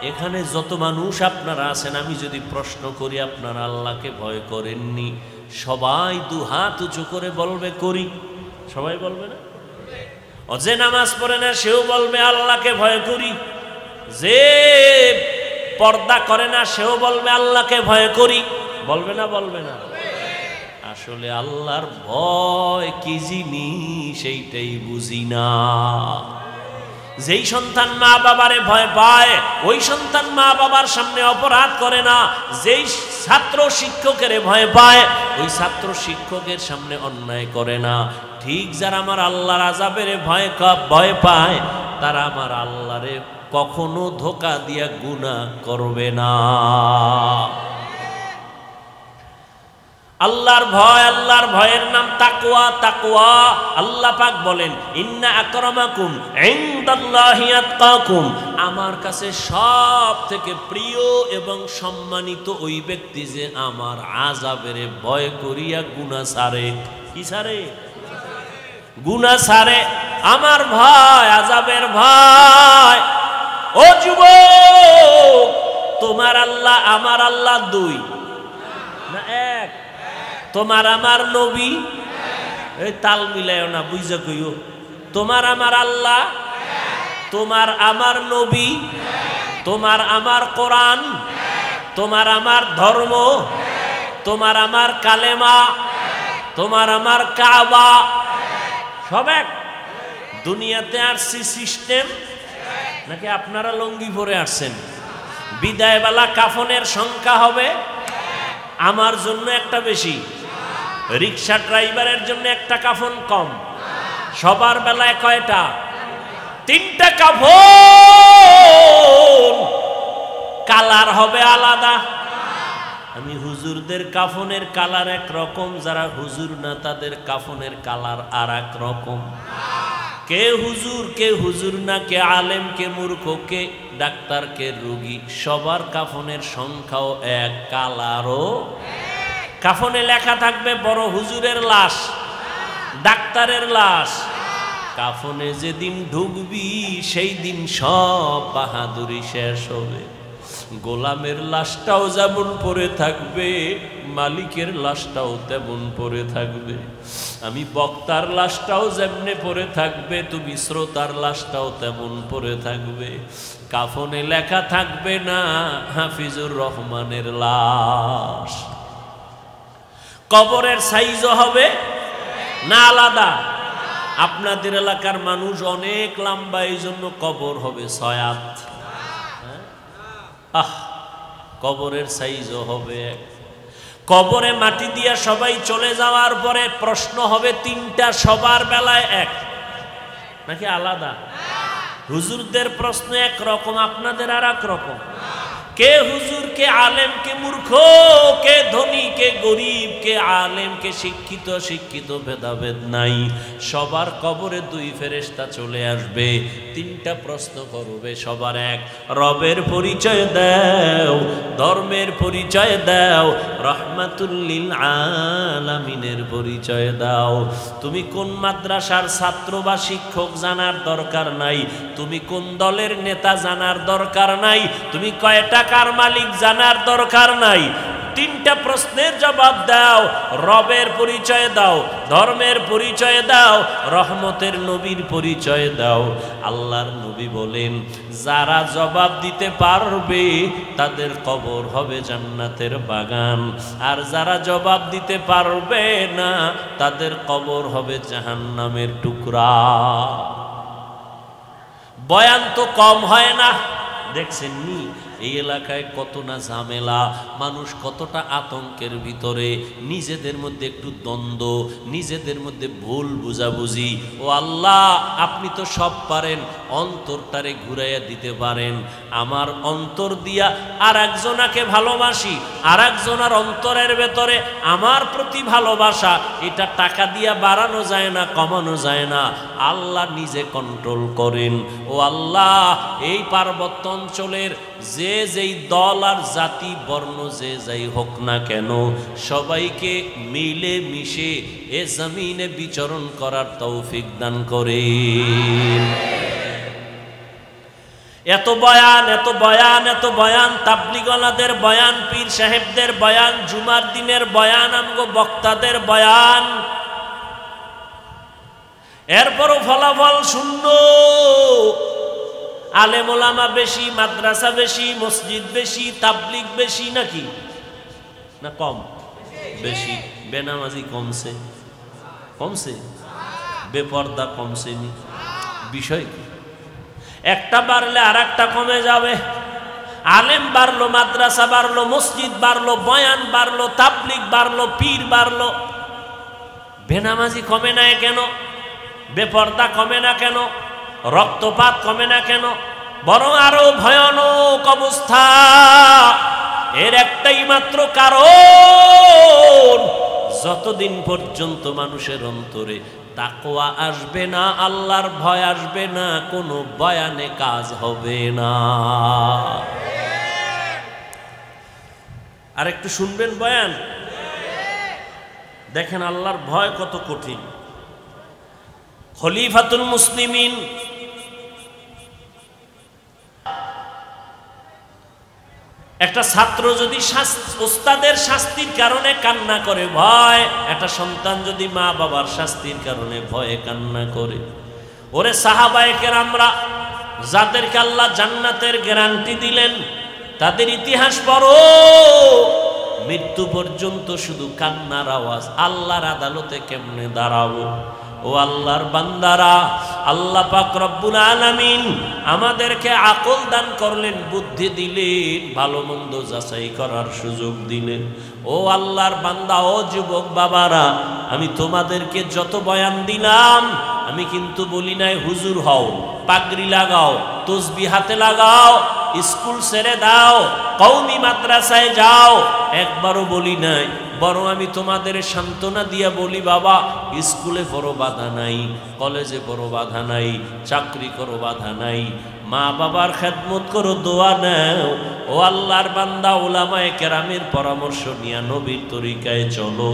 এখানে যত মানুষ আপনারা আছেন, আমি যদি প্রশ্ন করি আপনারা আল্লাহকে ভয় করেননি, সবাই দু হাত উঁচু করে বলবে করি। সবাই বলবে না? যে নামাজ পড়ে না সেও বলবে আল্লাহকে ভয় করি। যে পর্দা করে না সেও বলবে আল্লাহকে ভয় করি। বলবে না? বলবে না? আসলে আল্লাহর ভয় কি জিনিস সেইটাই বুঝি না। যেই সন্তান মা বাবারে ভয় পায়, ওই সন্তান মা বাবার সামনে অপরাধ করে না। যেই ছাত্র শিক্ষকের ভয় পায়, ওই ছাত্র শিক্ষকের সামনে অন্যায় করে না। ঠিক যারা আমার আল্লাহর আযাবের ভয় পায়, তারা আমার আল্লাহরে কখনো ধোঁকা দিয়া গুনাহ করবে না। আল্লাহর ভয়, আল্লাহর ভয়ের নাম তাকওয়া। তাকওয়া, আল্লাহ পাক বলেন, ইন্না আকরামাকুম ইনদাল্লাহি আতকাকুম, আমার কাছে সব থেকে প্রিয় এবং সম্মানিত ওই ব্যক্তি যে আমার আযাবের ভয় করিয়া গুনাহ ছাড়ে। কি ছাড়ে? গুনাহ ছাড়ে। আমার ভয়, আযাবের ভয়। ও যুবক, তোমার আল্লাহ আমার আল্লাহ দুই না এক? তোমার আমার নবী, এই তাল মিলাইও না, বুঝা কইও। তোমার আমার আল্লাহ তোমার আমার নবী, তোমার আমার কোরআন, তোমার আমার ধর্ম, তোমার আমার কালেমা, তোমার আমার কাবা, সব এক। দুনিয়াতে আসছি সিস্টেম, নাকি আপনারা লঙ্গি পরে আসছেন? বিদায়বেলা কাফনের সংখ্যা হবে আমার জন্য একটা বেশি, রিক্সা ড্রাইভারের জন্য একটা কাফন কম। সবার বেলায় কয়টা? 3টা কাফন, কালার হবে আলাদা। আমি হুজুরদের কাফনের কালার এক রকম, যারা হুজুর না তাদের কাফনের কালার আর এক রকম। কে হুজুর কে হুজুর না, কে আলেম কে মূর্খ, কে ডাক্তার কে রোগী, সবার কাফনের সংখ্যাও এক, কালারও। কাফনে লেখা থাকবে বড় হুজুরের লাশ, ডাক্তারের লাশ। কাফনে যেদিন ঢুকবি সেই দিন সব বাহাদুরি শেষ হবে। গোলামের লাশটাও যেমন পড়ে থাকবে, মালিকের লাশটাও তেমন পড়ে থাকবে। আমি বক্তার লাশটাও যেমনে পড়ে থাকবে, তুমি শ্রোতার লাশটাও তেমন পড়ে থাকবে। কাফনে লেখা থাকবে না হাফিজুর রহমানের লাশ। কবরের সাইজও হবে না আলাদা? আপনাদের এলাকার মানুষ অনেক লম্বা, এই জন্য কবর হবে 6 হাত। কবরের সাইজও হবে এক। কবরে মাটি দিয়া সবাই চলে যাওয়ার পরে প্রশ্ন হবে 3টা, সবার বেলায় এক নাকি আলাদা? হুজুরদের প্রশ্ন এক রকম, আপনাদের আর এক রকম। কে হুজুর, কে আলেম, কে মূর্খ, কে ধনী, কে গরিব, কে আলেম, কে শিক্ষিত, শিক্ষিত ভেদাভেদ নাই। সবার কবরে 2 ফেরেশতা চলে আসবে, 3টা প্রশ্ন করবে, সবার এক। রবের পরিচয় দাও, ধর্মের পরিচয় দাও, রহমাতুল লিল আলামিনের পরিচয় দাও। তুমি কোন মাদ্রাসার ছাত্র বা শিক্ষক জানার দরকার নাই, তুমি কোন দলের নেতা জানার দরকার নাই, তুমি কয় টাকার মালিক জানার দরকার নাই। 3টা প্রশ্নের জবাব দাও। রবের পরিচয় দাও, ধর্মের পরিচয় দাও, রহমতের নবীর পরিচয় দাও। আল্লাহর নবী বলেন, যারা জবাব দিতে পারবে তাদের কবর হবে জান্নাতের বাগান, আর যারা জবাব দিতে পারবে না তাদের কবর হবে জাহান্নামের টুকরা। বয়ান তো কম হয় না, দেখছেন নি এই এলাকায় কত না ঝামেলা, মানুষ কতটা আতঙ্কের ভিতরে, নিজেদের মধ্যে একটু দ্বন্দ্ব, নিজেদের মধ্যে ভুল বুঝাবুঝি। ও আল্লাহ, আপনি তো সব পারেন, অন্তরটারে ঘুরাইয়া দিতে পারেন। আমার অন্তর দিয়া আর একজনাকে ভালোবাসি, আর একজনার অন্তরের ভেতরে আমার প্রতি ভালোবাসা, এটা টাকা দিয়া বাড়ানো যায় না, কমানো যায় না। আল্লাহ নিজে কন্ট্রোল করেন। ও আল্লাহ, এই পার্বত্য অঞ্চলের যে যেই দল আর জাতি বর্ণ যে যাই হোক না কেন, সবাইকে মিলে মিশে এ জমিনে বিচরণ করার তৌফিক দান করেন। এত বয়ান, এত বয়ান, এত বয়ান, তাবলিগওয়ালাদের বয়ান, পীর সাহেবদের বয়ান, জুমার দিনের বয়ান, আমগো বক্তাদের বয়ান, এরপরও ফলাফল শূন্য। আলেম ওলামা বেশি, মাদ্রাসা বেশি, মসজিদ বেশি, তাবলিগ বেশি, নাকি না কম? বেশি। বেনামাজি কমছে, কমছে, বেপর্দা কমছে নি? বিষয় কি? একটা বাড়লে আর একটা কমে যাবে। আলেম বাড়লো, মাদ্রাসা বাড়লো, মসজিদ বাড়লো, বয়ান বাড়লো, তাবলিগ বাড়লো, পীর বাড়লো, বেনামাজি কমে না কেন? বেপর্দা কমে না কেন? রক্তপাত কমে না কেন? বরং আরো ভয়ানক অবস্থা। এর একটাই মাত্র কারণ, যতদিন পর্যন্ত মানুষের অন্তরে তাকওয়া আসবে না, আল্লাহর ভয় আসবে না, কোনো বয়ানে কাজ হবে না। আর একটু শুনবেন বয়ান, দেখেন আল্লাহর ভয় কত কঠিন। খলিফাতুল মুসলিমিন একটা ছাত্র যদি ওস্তাদের শাস্তির কারণে কান্না করে ভয়, একটা সন্তান যদি মা বাবার শাস্তির কারণে ভয়ে কান্না করে, ওরে সাহাবায়ে কেরামরা যাদেরকে আল্লাহ জান্নাতের গ্যারান্টি দিলেন, তাদের ইতিহাস পড়ো, মৃত্যু পর্যন্ত শুধু কান্নার আওয়াজ। আল্লাহর আদালতে কেমনে দাঁড়াবো? ও আল্লাহর বান্দারা, আল্লাহ পাক রব্বুল আলামিন আমাদেরকে আকল দান করলেন, বুদ্ধি দিলেন, ভালো মন্দ যাচাই করার সুযোগ দিলেন। ও আল্লাহর বান্দা, ও যুবক বাবারা, আমি তোমাদেরকে যত বয়ান দিলাম, আমি কিন্তু বলি নাই হুজুর হও, পাগড়ি লাগাও, তসবিহ হাতে লাগাও, স্কুল ছেড়ে দাও, কওমি মাদ্রাসায় যাও, একবারও বলি নাই। বরং আমি তোমাদের সান্ত্বনা দিয়া বলি, বাবা স্কুলে পড়ো বাধা নাই, কলেজে পড়ো বাধা নাই, চাকরি করো বাধা নাই, মা বাবার খেদমত করো, দোয়া নাও। ও আল্লাহর বান্দা, উলামায়ে কেরামের পরামর্শ নিয়ে নবীর তরিকায় চলো।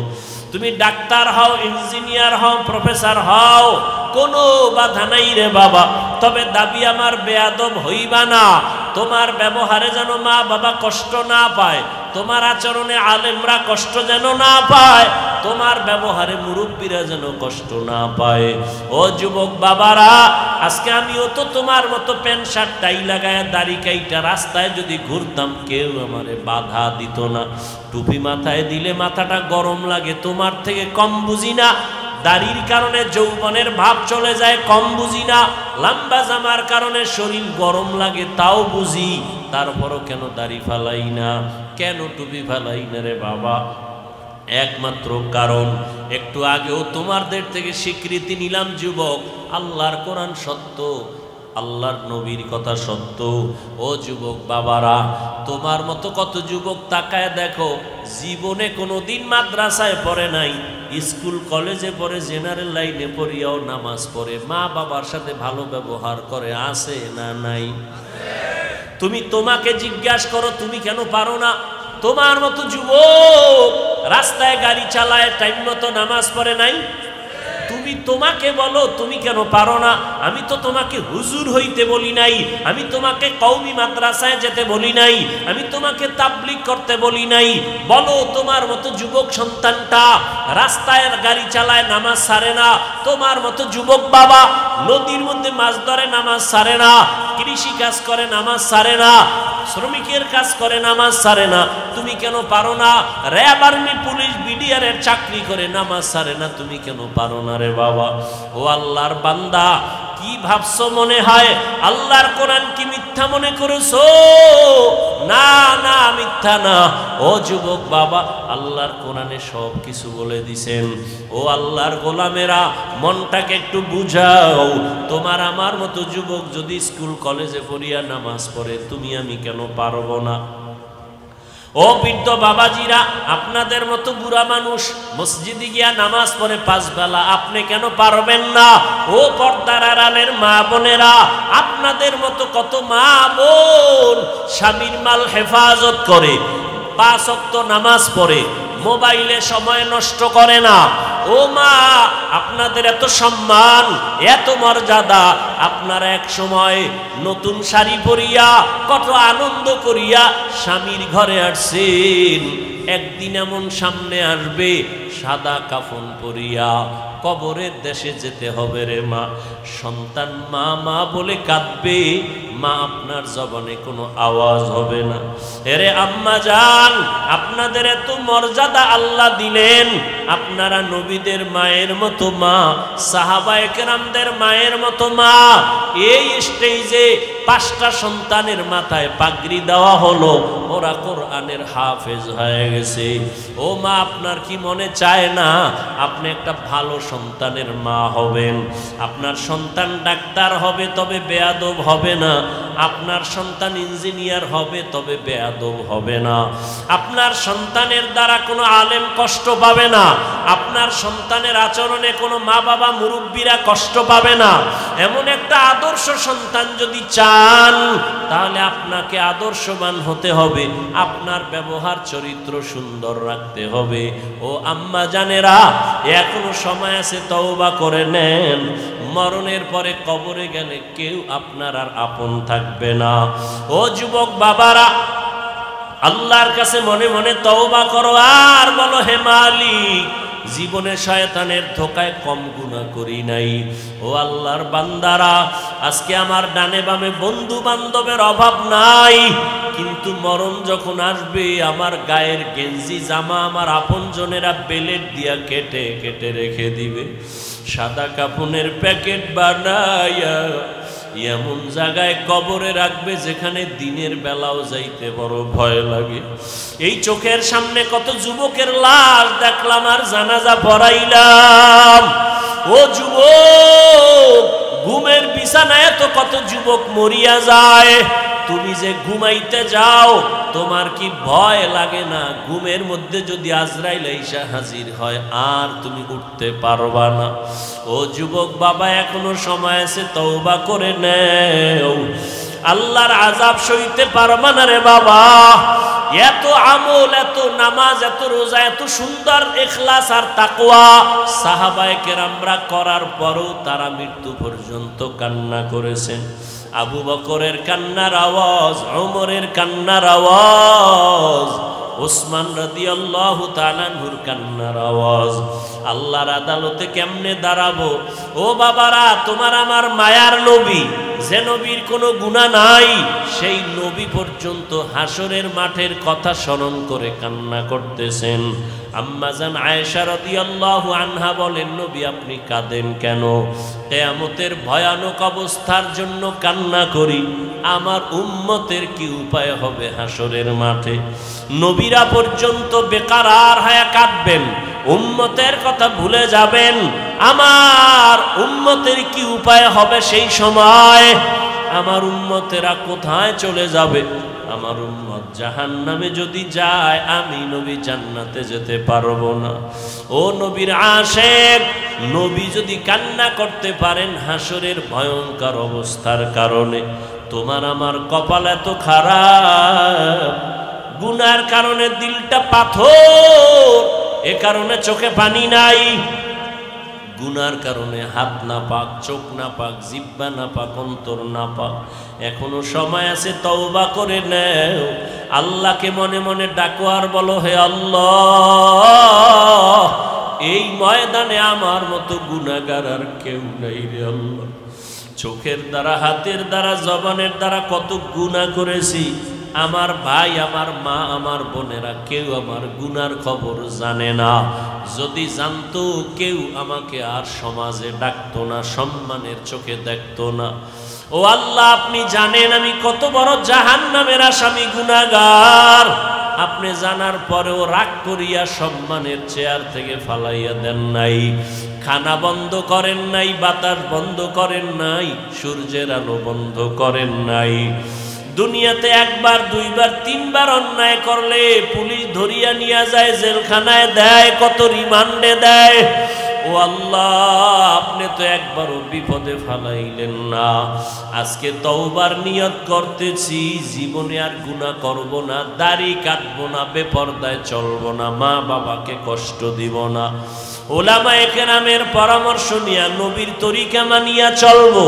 তুমি ডাক্তার হও, ইঞ্জিনিয়ার হও, প্রফেসর হও, কোনো বাধা নাই রে বাবা। তবে দাবি আমার বেয়াদব হইবা না। তোমার ব্যবহারে যেন মা বাবা কষ্ট না পায়, তোমার আচরণে আলেমরা কষ্ট যেন না পায়, তোমার ব্যবহারে মুরব্বীরা যেন কষ্ট না পায়। ও যুবক বাবারা, আজকে আমিও তো তোমার মতো প্যান্ট শার্ট টাই লাগায় দাড়ি কাইটা রাস্তায় যদি ঘুরতাম, কেউ আমারে বাধা দিত না। টুপি মাথায় দিলে মাথাটা গরম লাগে, তোমার থেকে কম বুঝি না। দাড়ির কারণে যৌবনের ভাব চলে যায়, কম বুঝি না। লম্বা জামার কারণে শরীর গরম লাগে, তাও বুঝি। তারপরও কেন দাড়ি ফালাই না, কেন টুপি ফালাই না রে বাবা? একমাত্র কারণ, একটু আগেও তোমাদের থেকে স্বীকৃতি নিলাম যুবক, আল্লাহর কোরআন সত্য, আল্লাহর নবীর কথা সত্য। ও যুবক বাবারা, তোমার মতো কত যুবক তাকায় দেখো, জীবনে কোনোদিন মাদ্রাসায় পড়ে নাই, স্কুল কলেজে পড়ে, জেনারেল লাইনে পড়িয়াও নামাজ পড়ে, মা বাবার সাথে ভালো ব্যবহার করে, আছে না নাই? তুমি তোমাকে জিজ্ঞাসা করো, তুমি কেন পারো না? তোমার মতো যুবক রাস্তায় গাড়ি চালায়, টাইম মতো নামাজ পড়ে নাই। তুমি তোমাকে বলো, তুমি কেন পারো না? আমি তো তোমাকে হুজুর হইতে বলি নাই, আমি তোমাকে কওমি মাদ্রাসায় যেতে বলি নাই, আমি তোমাকে তাবলীগ করতে বলি নাই। বলো, তোমার মতো যুবক সন্তানটা রাস্তায় গাড়ি চালায়, নামাজ ছাড়ে না। তোমার মতো যুবক বাবা নদীর মধ্যে মাছ ধরে, নামাজ ছাড়ে না। কৃষি কাজ করে, নামাজ ছাড়ে না। শ্রমিকের কাজ করে, নামাজ ছাড়ে না। তুমি কেন পারো না? র্যাব, আর্মি, পুলিশ, বিডিআরের চাকরি করে, নামাজ ছাড়ে না। তুমি কেন পারো না রে বাবা? ও আল্লাহর বান্দা, কি ভাবছো মনে হয় আল্লাহর কোরআন কি মিথ্যা মনে করেছো? না না, মিথ্যা না। ও যুবক বাবা, আল্লাহর কোরআনে সব কিছু বলে দিছেন। ও আল্লাহর গোলামেরা, মনটাকে একটু বুঝাও। তোমার আমার মতো যুবক যদি স্কুল কলেজে পড়িয়া নামাজ পড়ে, তুমি আমি কেন পারবো না? ও বৃদ্ধ বাবাজিরা, আপনাদের মতো বুড়া মানুষ মসজিদে গিয়া নামাজ পড়ে 5 বেলা, আপনি কেন পারবেন না? ও পর্দার আড়ালের মা বোনেরা, আপনাদের মতো কত মা বোন স্বামীর মাল হেফাজত করে, 5 ওয়াক্ত নামাজ পড়ে, মোবাইলে সময় নষ্ট করে না। ও মা, আপনাদের এত সম্মান, এত মর্যাদা, আপনারা এক সময় নতুন শাড়ি পরিয়া কত আনন্দ করিয়া স্বামীর ঘরে আসছেন। একদিন এমন সামনে আসবে, সাদা কাফন পরিয়া কবরের দেশে যেতে হবে রে মা। সন্তান মা মা বলে কাঁদবে, মা আপনার জবানে কোনো আওয়াজ হবে না। এরে আম্মা জান, আপনাদের এত মর্যাদা আল্লাহ দিলেন, আপনারা নবীদের মায়ের মতো মা, সাহাবায়ে কেরামদের মায়ের মতো মা। এই স্টেজে 5টা সন্তানের মাথায় পাগড়ি দেওয়া হলো, ওরা কোরআনের হাফেজ হয়ে গেছে। ও মা, আপনার কি মনে চায় না আপনি একটা ভালো সন্তানের মা হবেন? আপনার সন্তান ডাক্তার হবে, তবে বেয়াদব হবে না। আপনার সন্তান ইঞ্জিনিয়ার হবে, তবে বেয়াদব হবে না। আপনার সন্তানের দ্বারা কোনো আলেম কষ্ট পাবে না। আপনার সন্তানের আচরণে কোনো মা বাবা মুরব্বীরা কষ্ট পাবে না। এমন একটা আদর্শ সন্তান যদি চান, তাহলে আপনাকে আদর্শবান হতে হবে, আপনার ব্যবহার চরিত্র সুন্দর রাখতে হবে। ও আম্মা জানেরা, এখনো সময় আছে, তওবা করে নেন। মরণের পরে কবরে গেলে কেউ আপনার আর আপন থাকবে না। ও যুবক বাবারা, আল্লাহর কাছে মনে মনে তওবা করো আর বলো, হে মালিক, জীবনে শয়তানের ধোকায় কম গুনাহ করি নাই। ও আল্লাহর বান্দারা, আজকে আমার ডানে বামে বন্ধু বান্ধবের অভাব নাই, কিন্তু মরণ যখন আসবে আমার গায়ের গেঞ্জি জামা আমার আপনজনেরা বেলেট দিয়া কেটে কেটে রেখে দিবে। সাদা কাপনের প্যাকেট বানাইয়া এমন জায়গায় কবরে রাখবে যেখানে দিনের বেলাও যাইতে বড় ভয় লাগে। এই চোখের সামনে কত যুবকের লাশ দেখলাম আর জানাজা পড়াইলাম। ও যুবক, ঘুমের বিছানায় তো কত যুবক মরিয়া যায়। তুমি যে ঘুমাইতে যাও তোমার কি ভয় লাগে না? ঘুমের মধ্যে যদি আজরাইল এসে হাজির হয় আর তুমি উঠতে পারবা না। ও যুবক বাবা, এখনো সময় আছে, তওবা করে নেও। আল্লাহর আযাব সইতে পারবা না রে বাবা। এত আমল, এত নামাজ, এত রোজা, এত সুন্দর ইখলাস আর তাকওয়া সাহাবায়ে কেরামরা করার পরও তারা মৃত্যু পর্যন্ত কান্না করেছেন। আবু বকরের কান্নার আওয়াজ, ওমরের কান্নার আওয়াজ, ওসমান রাদিয়াল্লাহু তাআলা আনহুর কান্নার আওয়াজ। আল্লাহর আদালতে কেমনে দাঁড়াবো? ও বাবারা, তোমার আমার মায়ার নবী, যে নবীর কোনো গুনাহ নাই, সেই নবী পর্যন্ত হাসরের মাঠের কথা স্মরণ করে কান্না করতেছেন। আম্মা জান আয়েশা রাদিয়াল্লাহু আনহা বলেন, নবী আপনি কাঁদেন কেন? কিয়ামতের ভয়ানক অবস্থার জন্য কান্না করি। আমার উম্মতের কি উপায় হবে হাসরের মাঠে? নবীরা পর্যন্ত বেকারার হয়ে কাঁদবেন, উম্মতের কথা ভুলে যাবেন। আমার উম্মতের কি উপায় হবে সেই সময়? আমার উম্মতেরা কোথায় চলে যাবে? আমার উম্মত জাহান্নামে যদি যায়, আমি নবী জান্নাতে যেতে পারবো না। ও নবীর আশিক, নবী যদি কান্না করতে পারেন হাসরের ভয়ঙ্কর অবস্থার কারণে, তোমার আমার কপাল এত খারাপ, গুনার কারণে দিলটা পাথর, এ কারণে চোখে পানি নাই। গুনার কারণে হাত না পাক, চোখ না পাক, জিহ্বা না পাক, অন্তর না পাক। এখনো সময় আছে, তওবা করে নেও। আল্লাহকে মনে মনে ডাকো আর বলো, হে আল্লাহ, এই ময়দানে আমার মতো গুনাহগার আর কেউ নাই রে আল্লাহ। চোখের দ্বারা, হাতের দ্বারা, জবানের দ্বারা কত গুনাহ করেছি। আমার ভাই, আমার মা, আমার বোনেরা কেউ আমার গুনার খবর জানে না। যদি জানতো, কেউ আমাকে আর সমাজে ডাকতো না, সম্মানের চোখে দেখতো না। ও আল্লাহ, আপনি জানেন আমি কত বড় জাহান্নামের আসামি, গুনাহগার। আপনি জানার পরেও রাগ করিয়া সম্মানের চেয়ার থেকে ফালাইয়া দেন নাই। খানা বন্ধ করেন নাই, বাতাস বন্ধ করেন নাই, সূর্যের আলো বন্ধ করেন নাই। দুনিয়াতে একবার, দুইবার, তিনবার অন্যায় করলে পুলিশ ধরিয়া নিয়ে যায়, জেলখানায় দেয়, কত রিমান্ডে দেয়। ও আল্লাহ, আপনি তো একবারও বিপদে ফালাইলেন না। আজকে তওবার নিয়ত করতেছি, জীবনে আর গুনাহ করব না, দাড়ি কাটবো না, বেপরদায় চলবো না, মা বাবাকে কষ্ট দিব না। ওলামায়ে কেরামের পরামর্শ নিয়া নবীর তরিকা মানিয়া চলবো।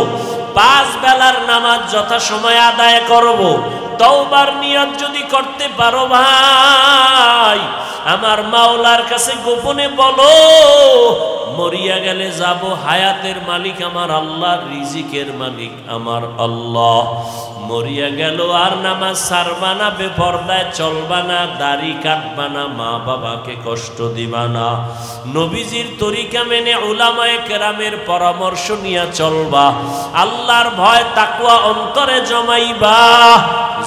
5 বেলার নামাজ যথাসময়ে আদায় করব। তওবার নিয়ত যদি করতে পারো ভাই, আমার মাওলার কাছে গোপনে বলো, মরিয়া গেলে যাব, হায়াতের মালিক আমার আল্লাহ, রিজিকের মালিক আমার আল্লাহ। মরিয়া গেল আর নামাজ ছাড়বা না, বেপরদায় চলবা না, দাড়ি কাটবা না, মা বাবাকে কষ্ট দিবা না। নবীজির তরিকা মেনে উলামায়ে কেরামের পরামর্শ নিয়ে চলবা। আল্লাহর ভয় তাকওয়া অন্তরে জমাইবা।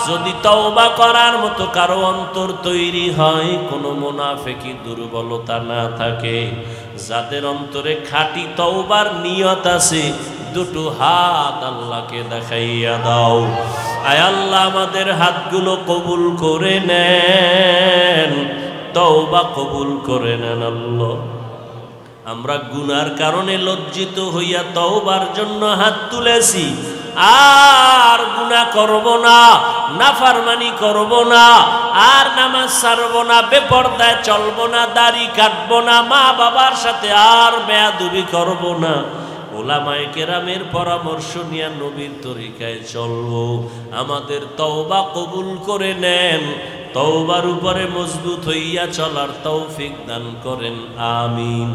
যদি তওবা করার মতো কারো অন্তর তৈরি হয়, কোনো মুনাফিকি দুর্বলতা না থাকে, যাদের অন্তরে খাঁটি তওবার নিয়ত আছে, দুটো হাত আল্লাহকে দেখাইয়া দাও। আয় আল্লাহ, আমাদের হাতগুলো কবুল করে নেন, তওবা কবুল করে নেন আল্লাহ। আমরা গুনার কারণে লজ্জিত হইয়া তওবার জন্য হাত তুলেছি। আর গুনাহ করব না, নাফরমানি করব না, আর নামাজ ছাড়ব না, বেপরদায় চলব না, দাড়ি কাটব না, মা বাবার সাথে আর বেয়াদবি করব না। উলামায়ে কেরামের পরামর্শ নিয়ে নবীর তরিকায় চলবো। আমাদের তওবা কবুল করে নেন, তওবার উপরে মজবুত হইয়া চলার তৌফিক দান করেন, আমিন।